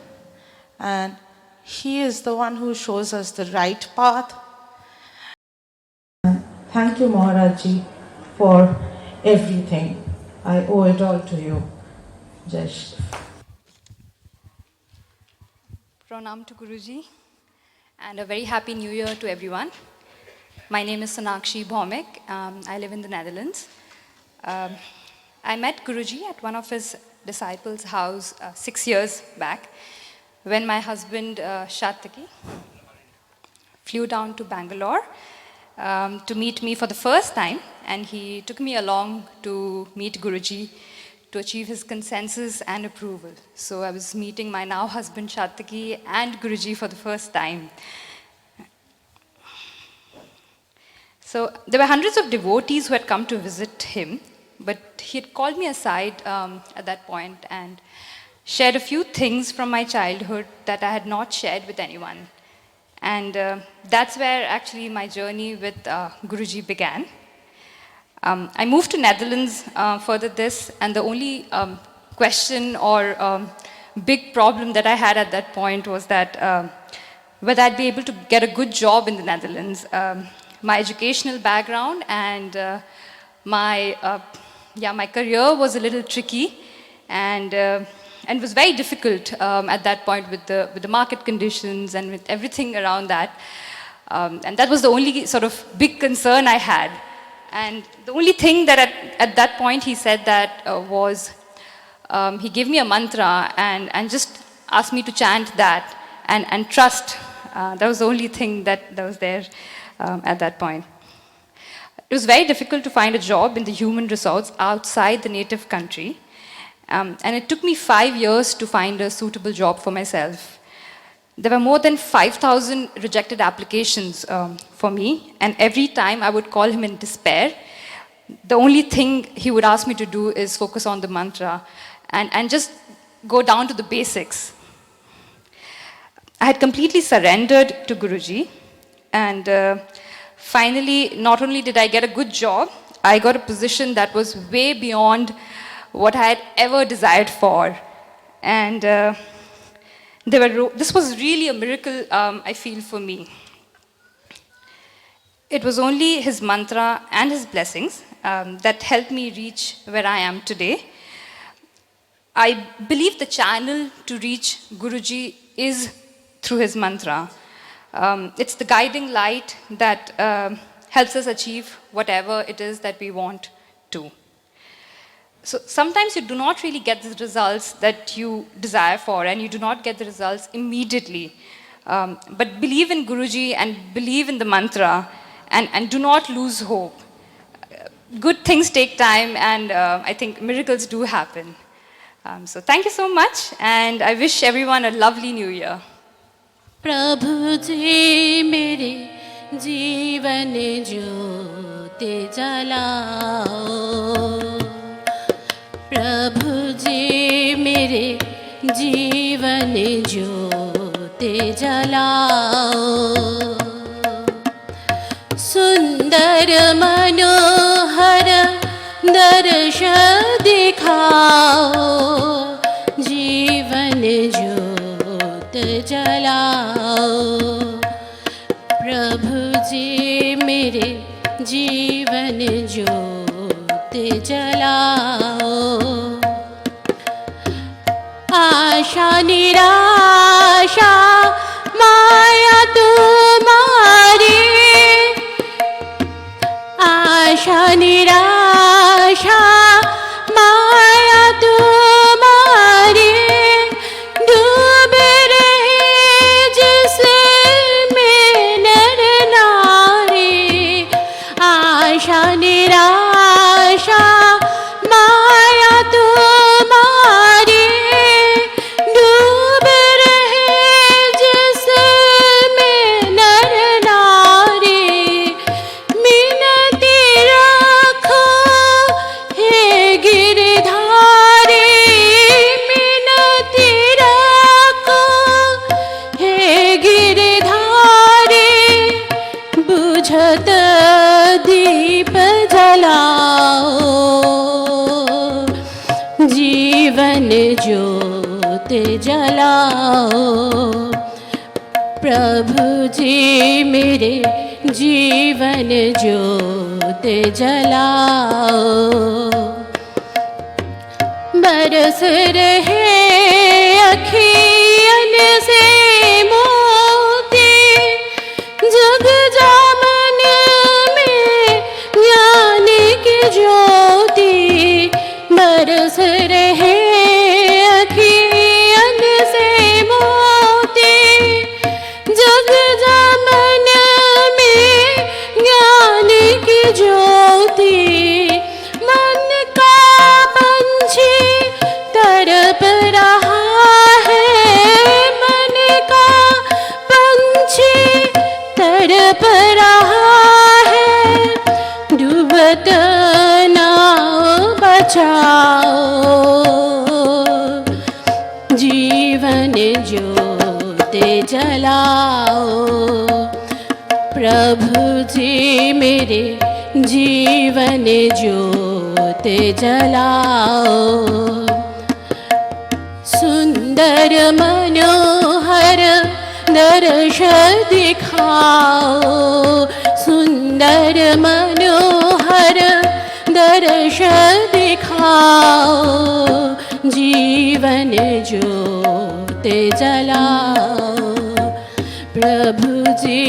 and he is the one who shows us the right path. Thank you, Maharaj ji, for everything. I owe it all to you. Jai Shri. Pranam to Guruji, and a very happy new year to everyone. My name is Sonakshi Bhaumek. I live in the Netherlands. I met Guruji at one of his disciples' house 6 years back, when my husband Shataki flew down to Bangalore to meet me for the first time, and he took me along to meet Guruji to achieve his consensus and approval. So I was meeting my now husband Shataki and Guruji for the first time. So there were hundreds of devotees who had come to visit him, but he had called me aside at that point and shared a few things from my childhood that I had not shared with anyone. And that's where actually my journey with Guruji began. I moved to Netherlands further this, and the only question or big problem that I had at that point was that whether I'd be able to get a good job in the Netherlands. My educational background and my career was a little tricky, and was very difficult at that point with the market conditions and with everything around that. And that was the only sort of big concern I had. And the only thing that at that point he said that was, he gave me a mantra and just asked me to chant that and trust. That was the only thing that was there at that point. It was very difficult to find a job in the human resource outside the native country. And it took me 5 years to find a suitable job for myself. There were more than 5,000 rejected applications for me, and every time I would call him in despair. The only thing he would ask me to do is focus on the mantra and just go down to the basics. I had completely surrendered to Guruji, and finally, not only did I get a good job, I got a position that was way beyond what I had ever desired for. And this was really a miracle, I feel, for me. It was only his mantra and his blessings that helped me reach where I am today. I believe the channel to reach Guruji is through his mantra. It's the guiding light that helps us achieve whatever it is that we want to. So sometimes you do not really get the results that you desire for, and you do not get the results immediately. But believe in Guruji and believe in the mantra, and do not lose hope. Good things take time, and I think miracles do happen. So thank you so much, and I wish everyone a lovely new year. प्रभु जी मेरे जीवन ज्योति जलाओ। प्रभु जी मेरे जीवन ज्योति जलाओ। सुंदर मनोहर दर्श दिखाओ। जीवन ज्योत जलाओ। प्रभु जी मेरे जीवन ज्योत जलाओ। आशा निराशा माया तुम्हारी। आशा निराशा माया तुम्हारी। डूब रहे जिसमें नर नारी। आशा निराशा माया तुम्हारी। डूब रहे जिसमें नर नारी। मिनती रखो हे गिरधारी। मिनती रखो हे गिरधारी। बुझत दीप जलाओ। जीवन ज्योत जलाओ। प्रभु जी मेरे जीवन ज्योत जलाओ। बरस रहे अखियन से मोती। जग जामन में ज्ञान की ज्योति। बरस रहे अखियन से मोती। जग जामन में ज्ञान की ज्योति। मन का पंछी तड़प रहा है। मन का पंछी तड़प रहा है। डूबत नाव बचाओ। जीवन ज्योत जलाओ। प्रभु जी मेरे जीवन ज्योत जलाओ। सुंदर मनोहर दर्श दिखाओ। सुंदर मनोहर दर्श दिखाओ। जीवन ज्योत जलाओ। प्रभु जी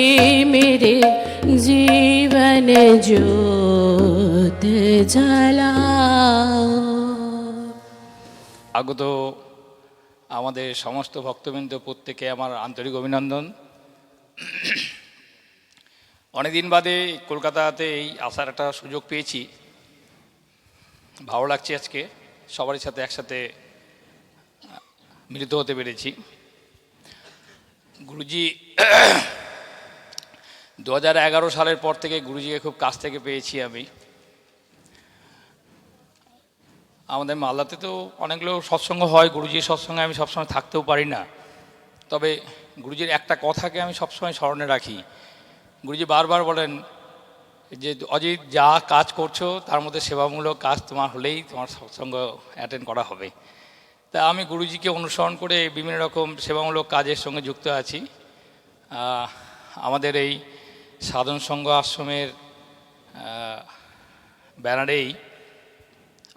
मेरे जीवन ज्योत जलाओ। আগত আমাদের সমস্ত ভক্তবৃন্দ প্রত্যেকে আমার আন্তরিক অভিনন্দন। অনেকদিন বাদে কলকাতাতে এই আসার একটা সুযোগ পেয়েছি। ভালো লাগছে আজকে সবার সাথে একসাথে মিলিত হতে পেরেছি। গুরুজি 2011 সালের পর থেকে গুরুজিকে খুব কাছ থেকে পেয়েছি আমি। আমাদের মালদাতে তো অনেকগুলো সৎসঙ্গ হয়, গুরুজির সৎসঙ্গে আমি সবসময় থাকতেও পারি না। তবে গুরুজির একটা কথাকে আমি সবসময় স্মরণে রাখি। গুরুজি বারবার বলেন যে অজিত যা কাজ করছো তার মধ্যে সেবামূলক কাজ তোমার হলেই তোমার সৎসঙ্গ অ্যাটেন্ড করা হবে। তা আমি গুরুজিকে অনুসরণ করে বিভিন্ন রকম সেবামূলক কাজের সঙ্গে যুক্ত আছি। আমাদের এই সাধন সংঘ আশ্রমের ব্যানারেই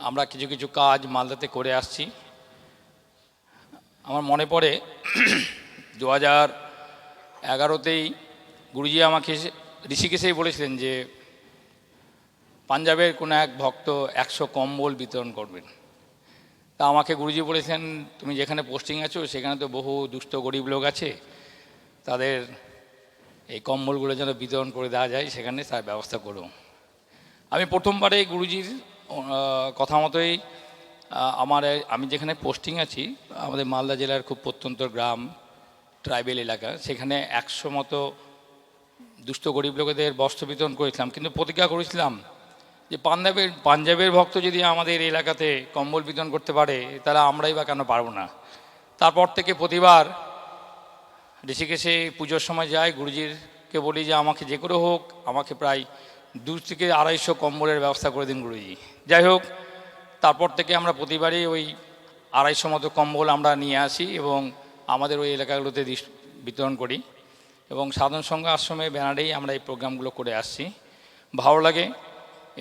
আমরা কিছু কিছু কাজ মালদাতে করে আসছি। আমার মনে পড়ে 2011তেই গুরুজি আমাকে ঋষিকেশেই বলেছিলেন যে পাঞ্জাবের কোনো এক ভক্ত 100 কম্বল বিতরণ করবেন। তা আমাকে গুরুজি বলেছেন তুমি যেখানে পোস্টিং আছো সেখানে তো বহু দুস্থ গরিব লোক আছে, তাদের এই কম্বলগুলো যেন বিতরণ করে দেওয়া যায় সেখানে তার ব্যবস্থা করো। আমি প্রথমবারে গুরুজির কথা মতোই আমি যেখানে পোস্টিং আছি আমাদের মালদা জেলার খুব প্রত্যন্ত গ্রাম ট্রাইবেল এলাকা, সেখানে 100 মতো দুস্থ গরিব লোকেদের বস্ত্র বিতরণ করেছিলাম, কিন্তু প্রতিজ্ঞা করেছিলাম যে পাঞ্জাবের ভক্ত যদি আমাদের এলাকাতে কম্বল বিতরণ করতে পারে, তাহলে আমরাই বা কেন পারবো না। তারপর থেকে প্রতিবার ঋষিকেশে পুজোর সময় যাই, গুরুজিকে বলি যে আমাকে যে করে হোক আমাকে প্রায় 2 থেকে 250 কম্বলের ব্যবস্থা করে দিন গুরুজি। যাই হোক, তারপর থেকে আমরা প্রতিবারই ওই 250 মতো কম্বল আমরা নিয়ে আসি এবং আমাদের ওই এলাকাগুলোতে বিতরণ করি এবং সাধন সংঘ আশ্রমে ব্যানারেই আমরা এই প্রোগ্রামগুলো করে আসছি। ভালো লাগে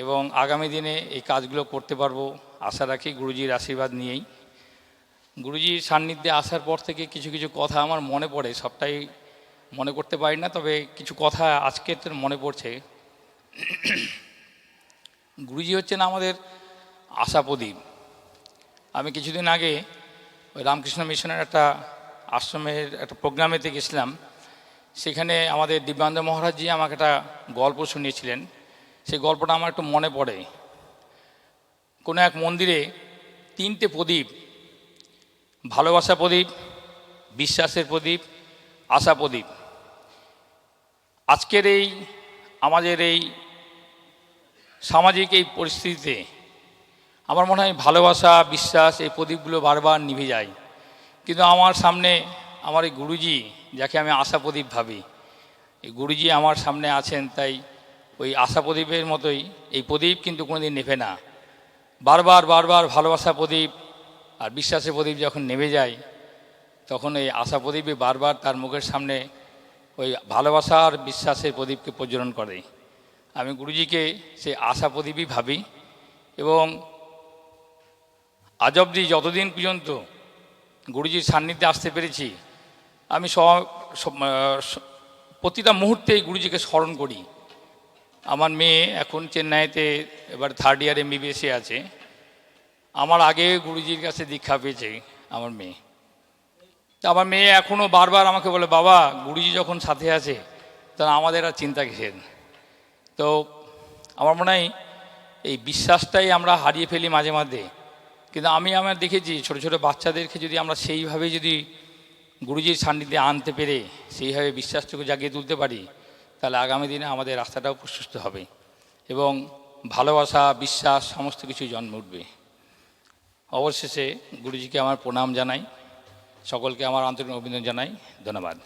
এবং আগামী দিনে এই কাজগুলো করতে পারবো আশা রাখি গুরুজির আশীর্বাদ নিয়েই। গুরুজির সান্নিধ্যে আসার পর থেকে কিছু কিছু কথা আমার মনে পড়ে, সবটাই মনে করতে পারি না, তবে কিছু কথা আজকে তো মনে পড়ছে। গুরুজি হচ্ছেন আমাদের আশা প্রদীপ। আমি কিছুদিন আগে ওই রামকৃষ্ণ মিশনের একটা আশ্রমের একটা প্রোগ্রামেতে গেছিলাম। সেখানে আমাদের দিব্যানন্দ মহারাজজি আমাকে একটা গল্প শুনিয়েছিলেন। সেই গল্পটা আমার একটু মনে পড়ে। কোনো এক মন্দিরে 3টে প্রদীপ, ভালোবাসা প্রদীপ, বিশ্বাসের প্রদীপ, আশা প্রদীপ। আজকের এই আমাদের এই সামাজিক এই পরিস্থিতিতে আমার মনে হয় ভালোবাসা, বিশ্বাস এই প্রদীপগুলো বারবার নিভে যায়, কিন্তু আমার সামনে আমার এই গুরুজি, যাকে আমি আশা প্রদীপ ভাবি, এই গুরুজি আমার সামনে আছেন। তাই ওই আশা প্রদীপের মতোই এই প্রদীপ কিন্তু কোনোদিন নেভে না। বারবার বারবার ভালোবাসা প্রদীপ আর বিশ্বাসের প্রদীপ যখন নেভে যায়, তখন এই আশা প্রদীপে বারবার তার মুখের সামনে ওই ভালোবাসা আর বিশ্বাসের প্রদীপকে প্রজ্বলন করে। আমি গুরুজিকে সেই আশা প্রদীপই ভাবি এবং আজ অবধি যতদিন পর্যন্ত গুরুজির সান্নিধ্যে আসতে পেরেছি, আমি প্রতিটা মুহূর্তেই গুরুজিকে স্মরণ করি। আমার মেয়ে এখন চেন্নাইতে এবার 3rd ইয়ার MBBS আছে। আমার আগে গুরুজির কাছে দীক্ষা পেয়েছে আমার মেয়ে। তা আমার মেয়ে এখনও বারবার আমাকে বলে, বাবা গুরুজি যখন সাথে আছে তখন আমাদের আর চিন্তা কিসের। তো আমার মনে হয় এই বিশ্বাসটাই আমরা হারিয়ে ফেলি মাঝে মাঝে। কিন্তু আমার দেখেছি ছোটো ছোটো বাচ্চাদেরকে যদি আমরা সেইভাবে যদি গুরুজির সান্নিধ্যে আনতে পেরে সেইভাবে বিশ্বাসটুকু জাগিয়ে তুলতে পারি, তাহলে আগামী দিনে আমাদের রাস্তাটাও প্রশস্ত হবে এবং ভালোবাসা, বিশ্বাস সমস্ত কিছু জন্ম উঠবে। অবশেষে গুরুজিকে আমার প্রণাম জানাই, সকলকে আমার আন্তরিক অভিনন্দন জানাই। ধন্যবাদ।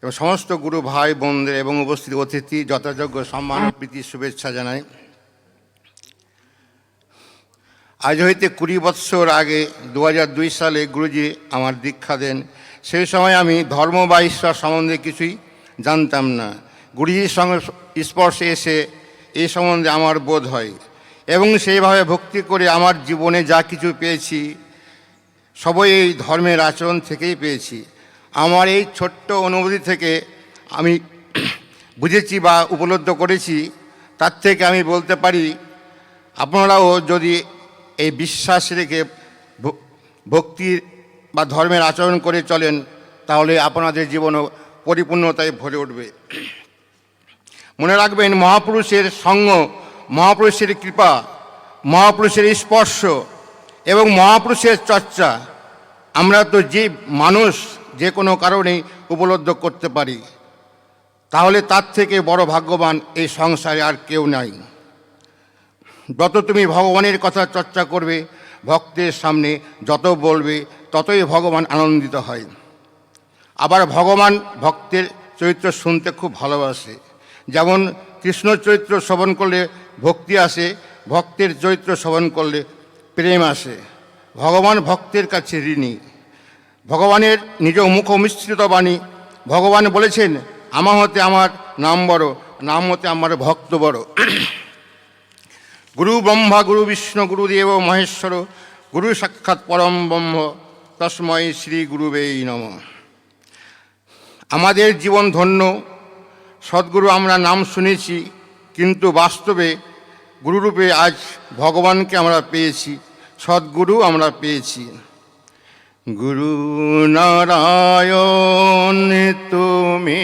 এবং সমস্ত গুরু ভাই বোনদের এবং উপস্থিত অতিথি যথাযোগ্য সম্মান ও প্রীতি শুভেচ্ছা জানাই। আজ হইতে 20 বৎসর আগে 2002 সালে গুরুজি আমার দীক্ষা দেন। সেই সময় আমি ধর্ম বা ঈশ্বর সম্বন্ধে কিছুই জানতাম না। গুরুজির সঙ্গে স্পর্শে এসে এই সম্বন্ধে আমার বোধ হয় এবং সেইভাবে ভক্তি করে আমার জীবনে যা কিছু পেয়েছি সবই এই ধর্মের আচরণ থেকেই পেয়েছি। আমার এই ছোট্ট অনুভূতি থেকে আমি বুঝেছি বা উপলব্ধি করেছি, তার থেকে আমি বলতে পারি আপনারাও যদি এই বিশ্বাস রেখে ভক্তি বা ধর্মের আচরণ করে চলেন, তাহলে আপনাদের জীবনও পরিপূর্ণতায় ভরে উঠবে। মনে রাখবেন, মহাপুরুষের সঙ্গ, মহাপুরুষের কৃপা, মহাপুরুষের স্পর্শ এবং মহাপুরুষের চর্চা আমরা তো জীব মানুষ যে কোনো কারণেই উপলব্ধি করতে পারি। তাহলে তার থেকে বড় ভাগ্যবান এই সংসারে আর কেউ নাই। যত তুমি ভগবানের কথা চর্চা করবে, ভক্তের সামনে যত বলবে, ততই ভগবান আনন্দিত হয়। আবার ভগবান ভক্তের চরিত্র শুনতে খুব ভালোবাসে। যেমন কৃষ্ণ চরিত্র শ্রবণ করলে ভক্তি আসে, ভক্তের চরিত্র শ্রবণ করলে প্রেম আসে। ভগবান ভক্তের কাছে ঋণী। ভগবানের নিজ মুখ মিশ্রিত বাণী। ভগবান বলেছেন, আমার হতে আমার নাম বড়, নাম হতে আমার ভক্ত বড়। গুরু ব্রহ্মা গুরু বিষ্ণু গুরুদেব মহেশ্বর, গুরু সাক্ষাৎ পরম ব্রহ্ম, তস্মৈ শ্রী গুরুবে নমঃ। আমাদের জীবন ধন্য। সদ্গুরু আমরা নাম শুনেছি, কিন্তু বাস্তবে গুরুরূপে আজ ভগবানকে আমরা পেয়েছি, সদ্গুরু আমরা পেয়েছি। গুরু নারায়ণ তুমি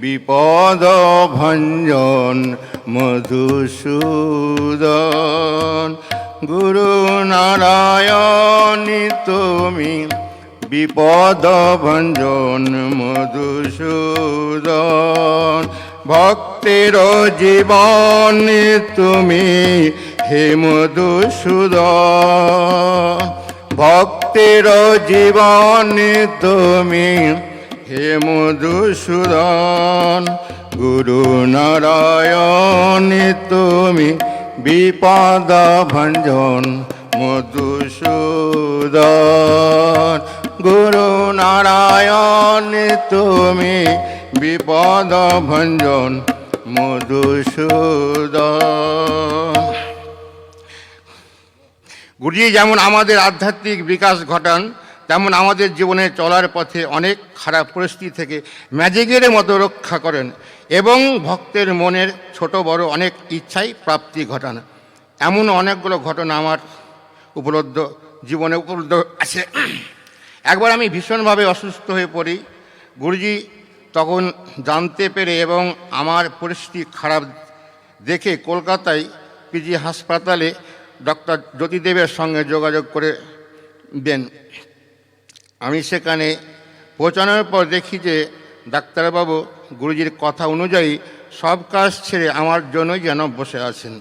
বিপদ ভঞ্জন মধুসূদন, গুরু নারায়ণ তুমি বিপদ ভঞ্জন মধুসূদন। ভক্তের জীবন তুমি হে মধুসূদন, ভক্তের জীবন তুমি হে মধুসূদন। গুরু নারায়ণ তুমি বিপদ ভঞ্জন মধুসূদন। গুরু নারায়ণ তুমি বিপদ ভঞ্জন মধুসূদন। গুরুজি যেমন আমাদের আধ্যাত্মিক বিকাশ ঘটান, তেমন আমাদের জীবনে চলার পথে অনেক খারাপ পরিস্থিতি থেকে ম্যাজিকের মতো রক্ষা করেন এবং ভক্তের মনের ছোট বড় অনেক ইচ্ছাই প্রাপ্তি ঘটান। এমন অনেকগুলো ঘটনা আমার জীবনে উপলব্ধ আছে। একবার আমি ভীষণভাবে অসুস্থ হয়ে পড়ি। গুরুজি তখন জানতে পেরে এবং আমার পরিস্থিতি খারাপ দেখে কলকাতায় পিজি হাসপাতালে ডক্টর জ্যোতিদেবের সঙ্গে যোগাযোগ করে দেন। আমি সেখানে পৌঁছানোর পর দেখি যে ডাক্তারবাবু গুরুজির কথা অনুযায়ী সব কাজ ছেড়ে আমার জন্যই যেন বসে আছেন।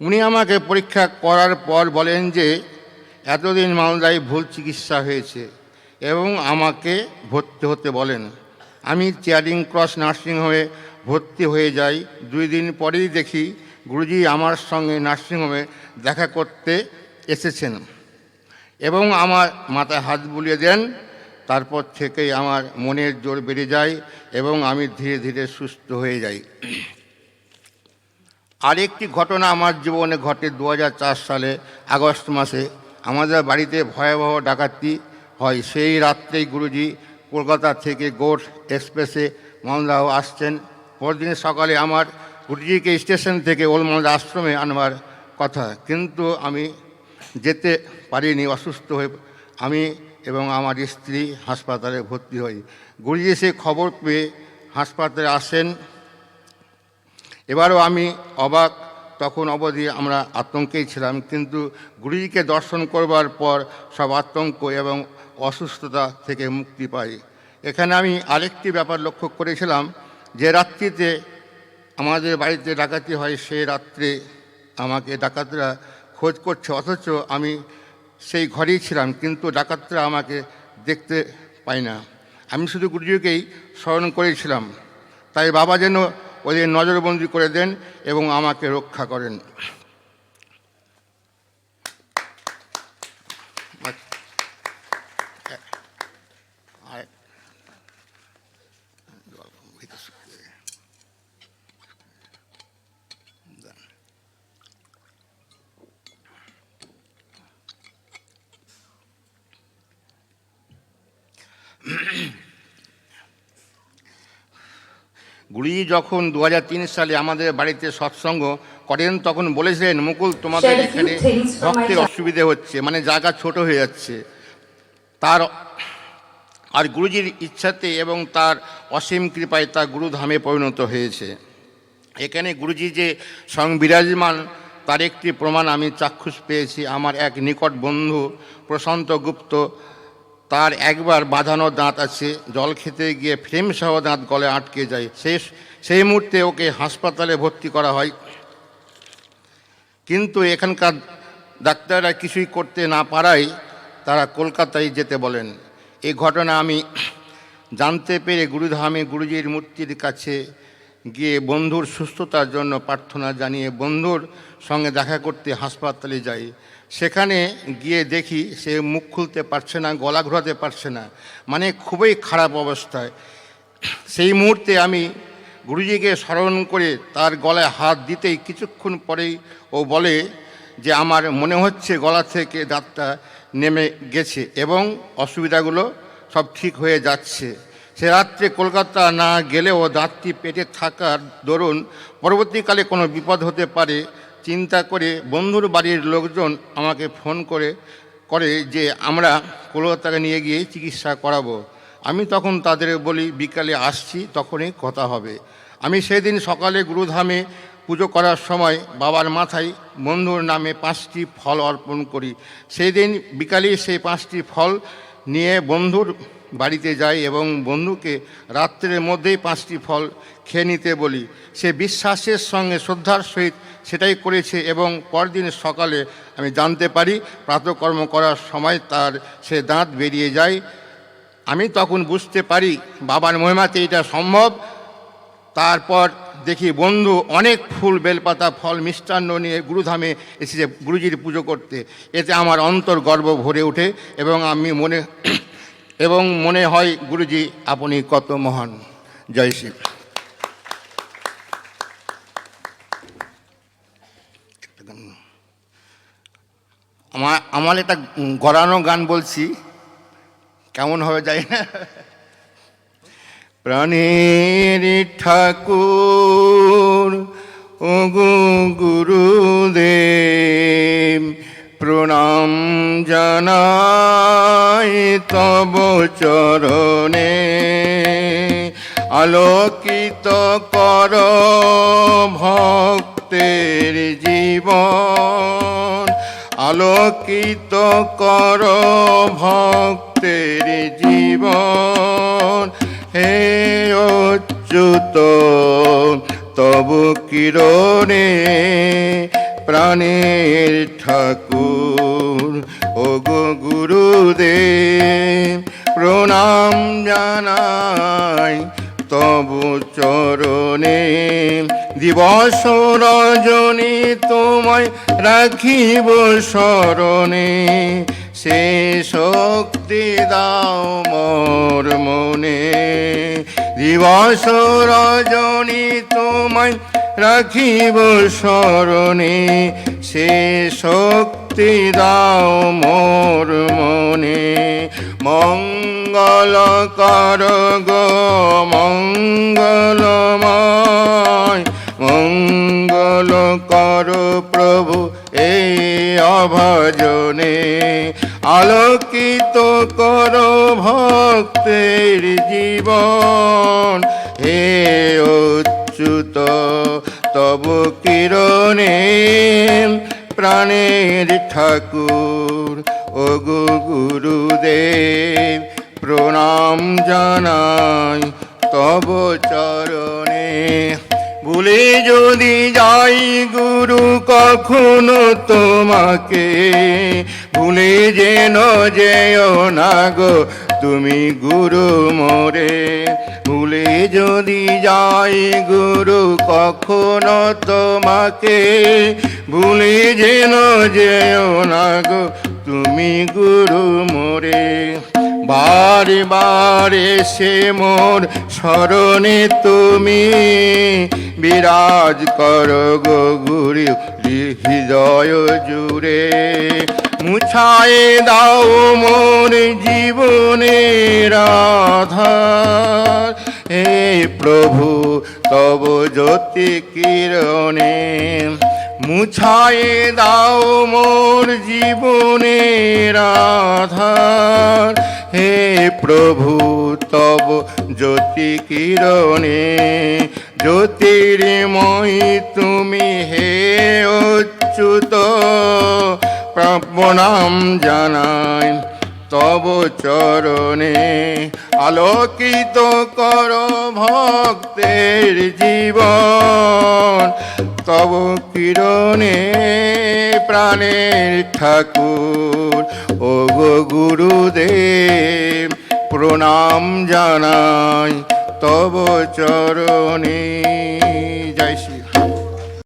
উনি আমাকে পরীক্ষা করার পর বলেন যে এতদিন মালদায় ভুল চিকিৎসা হয়েছে এবং আমাকে ভর্তি হতে বলেন। আমি চেয়ারিং ক্রস নার্সিংহোমে ভর্তি হয়ে যাই। 2 দিন পরেই দেখি গুরুজি আমার সঙ্গে নার্সিংহোমে দেখা করতে এসেছেন এবং আমার মাথায় হাত বুলিয়ে দেন। তারপর থেকেই আমার মনের জোর বেড়ে যায় এবং আমি ধীরে ধীরে সুস্থ হয়ে যাই। আরেকটি ঘটনা আমার জীবনে ঘটে 2004 সালে আগস্ট মাসে। আমাদের বাড়িতে ভয়াবহ ডাকাতি হয়। সেই রাত্রেই গুরুজি কলকাতা থেকে গোট এক্সপ্রেসে মালদহ আসছেন। পরদিন সকালে আমার গুরুজিকে স্টেশন থেকে ওল্ড মালদা আশ্রমে আনবার কথা, কিন্তু আমি যেতে পারিনি। অসুস্থ হয়ে আমি এবং আমার স্ত্রী হাসপাতালে ভর্তি হই। গুরুজি সে খবর পেয়ে হাসপাতালে আসেন। এবারও আমি অবাক, তখন অবধি আমরা আতঙ্কেই ছিলাম, কিন্তু গুরুজিকে দর্শন করবার পর সব আতঙ্ক এবং অসুস্থতা থেকে মুক্তি পাই। এখানে আমি আরেকটি ব্যাপার লক্ষ্য করেছিলাম যে রাত্রিতে আমাদের বাড়িতে ডাকাতি হয়, সেই রাত্রে আমাকে ডাকাতরা খোঁজ করছে, অথচ আমি সেই ঘরেই ছিলাম, কিন্তু ডাকাতরা আমাকে দেখতে পাই না। আমি শুধু গুরুজিকেই স্মরণ করেছিলাম। তাই বাবা যেন ওদের নজরবন্দি করে দেন এবং আমাকে রক্ষা করেন। গুরুজি যখন 2003 সালে আমাদের বাড়িতে সৎসঙ্গ করেন তখন বলেছিলেন, মুকুল তোমাদের এখানে ভক্তের অসুবিধে হচ্ছে, মানে জায়গা ছোট হয়ে যাচ্ছে। আর গুরুজির ইচ্ছাতে এবং তার অসীম কৃপায় তা গুরুধামে পরিণত হয়েছে। এখানে গুরুজি যে স্বয়ং বিরাজমান তার একটি প্রমাণ আমি চাক্ষুষ পেয়েছি। আমার এক নিকট বন্ধু প্রশান্ত গুপ্ত, তার একবার বাঁধানো দাঁত আছে, জল খেতে গিয়ে ফ্রেম সহ দাঁত গলে আটকে যায়। সেই মুহূর্তে ওকে হাসপাতালে ভর্তি করা হয়, কিন্তু এখানকার ডাক্তাররা কিছুই করতে না পারায় তারা কলকাতায় যেতে বলেন। এই ঘটনা আমি জানতে পেরে গুরুধামে গুরুজির মূর্তির কাছে গিয়ে বন্ধুর সুস্থতার জন্য প্রার্থনা জানিয়ে বন্ধুর সঙ্গে দেখা করতে হাসপাতালে যাই। সেখানে গিয়ে দেখি সে মুখ খুলতে পারছে না, গলা ঘোরাতে পারছে না, মানে খুবই খারাপ অবস্থায়। সেই মুহূর্তে আমি গুরুজিকে স্মরণ করে তার গলায় হাত দিতেই কিছুক্ষণ পরেই ও বলে যে আমার মনে হচ্ছে গলা থেকে দাঁতটা নেমে গেছে এবং অসুবিধাগুলো সব ঠিক হয়ে যাচ্ছে। সে রাত্রে কলকাতা না গেলেও দাঁতটি পেটে থাকার দরুন পরবর্তীকালে কোনো বিপদ হতে পারে চিন্তা করে বন্ধুর বাড়ির লোকজন আমাকে ফোন করে যে আমরা কলকাতাকে নিয়ে গিয়ে চিকিৎসা করাবো। আমি তখন তাদের বলি বিকালে আসছি, তখনই কথা হবে। আমি সেদিন সকালে গুরুধামে পুজো করার সময় বাবার মাথায় বন্ধুর নামে 5টি ফল অর্পণ করি। সেই দিন বিকালে সেই 5টি ফল নিয়ে বন্ধুর বাড়িতে যাই এবং বন্ধুকে রাত্রের মধ্যেই 5টি ফল খেয়ে নিতে বলি। সে বিশ্বাসের সঙ্গে শ্রদ্ধার সহিত সেটাই করেছে এবং পরদিন সকালে আমি জানতে পারি প্রাতঃকর্ম করার সময় তার সে দাঁত বেরিয়ে যায়। আমি তখন বুঝতে পারি বাবার মহিমাতে এটা সম্ভব। তারপর দেখি বন্ধু অনেক ফুল, বেলপাতা, ফল, মিষ্টান্ন নিয়ে গুরুধামে এসেছে গুরুজির পুজো করতে। এতে আমার অন্তর গর্ব ভরে ওঠে এবং আমি মনে হয় গুরুজি আপনি কত মহান। জয় শিব। আমার একটা গড়ানো গান বলছি, কেমন হবে জানি না। প্রাণের ঠাকুর ও গুরুদেব, প্রণাম জানাই তব চরণে, আলোকিত কর ভক্তের জীবন, আলোকিত কর ভক্তের জীবন। হে অচ্যুত তব কিরণে প্রাণের ঠাকুর ও গুরুদেব, প্রণাম জানাই তব চরণে। দিবস রজনী তোমায় রাখিব স্মরণে, সে শক্তি দাও মোর মনে। দিবস রজনী তোমায় রাখিব স্মরণে, সে শক্তি দাও মোর মনে। মঙ্গল কর গো মঙ্গলময়, মঙ্গল কর প্রভু এই অভজনে, আলোকিত কর ভক্তের জীবন। হে অচ্যুত তব কিরণে প্রাণের ঠাকুর ও গুরুদেব, প্রণাম জানাই তব চরণে। ভুলে যদি যাই গুরু কখনো তোমাকে, ভুলে যেন যেও না গো তুমি গুরু মোরে। ভুলে যদি যাই গুরু কখনো তোমাকে, ভুলে যেন যেও না গো তুমি গুরু মোরে। বারে বারে সে মোর স্মরণে তুমি বিরাজ কর গো গুরু হৃদয় জুড়ে। মুছায়ে দাও মোর জীবনের আধার, হে প্রভু তব জ্যোতি কিরণে। মুছায়ে দাও মোর জীবনের আধার, হে প্রভু তব জ্যোতি কিরণে। জ্যোতির্ময় তুমি হে অচ্যুত, প্রণাম জানাই তব চরণে, আলোকিত কর ভক্তের জীবন। তব কিরণে প্রাণের ঠাকুর ও গুরুদেব, প্রণাম জানাই তব চরণে।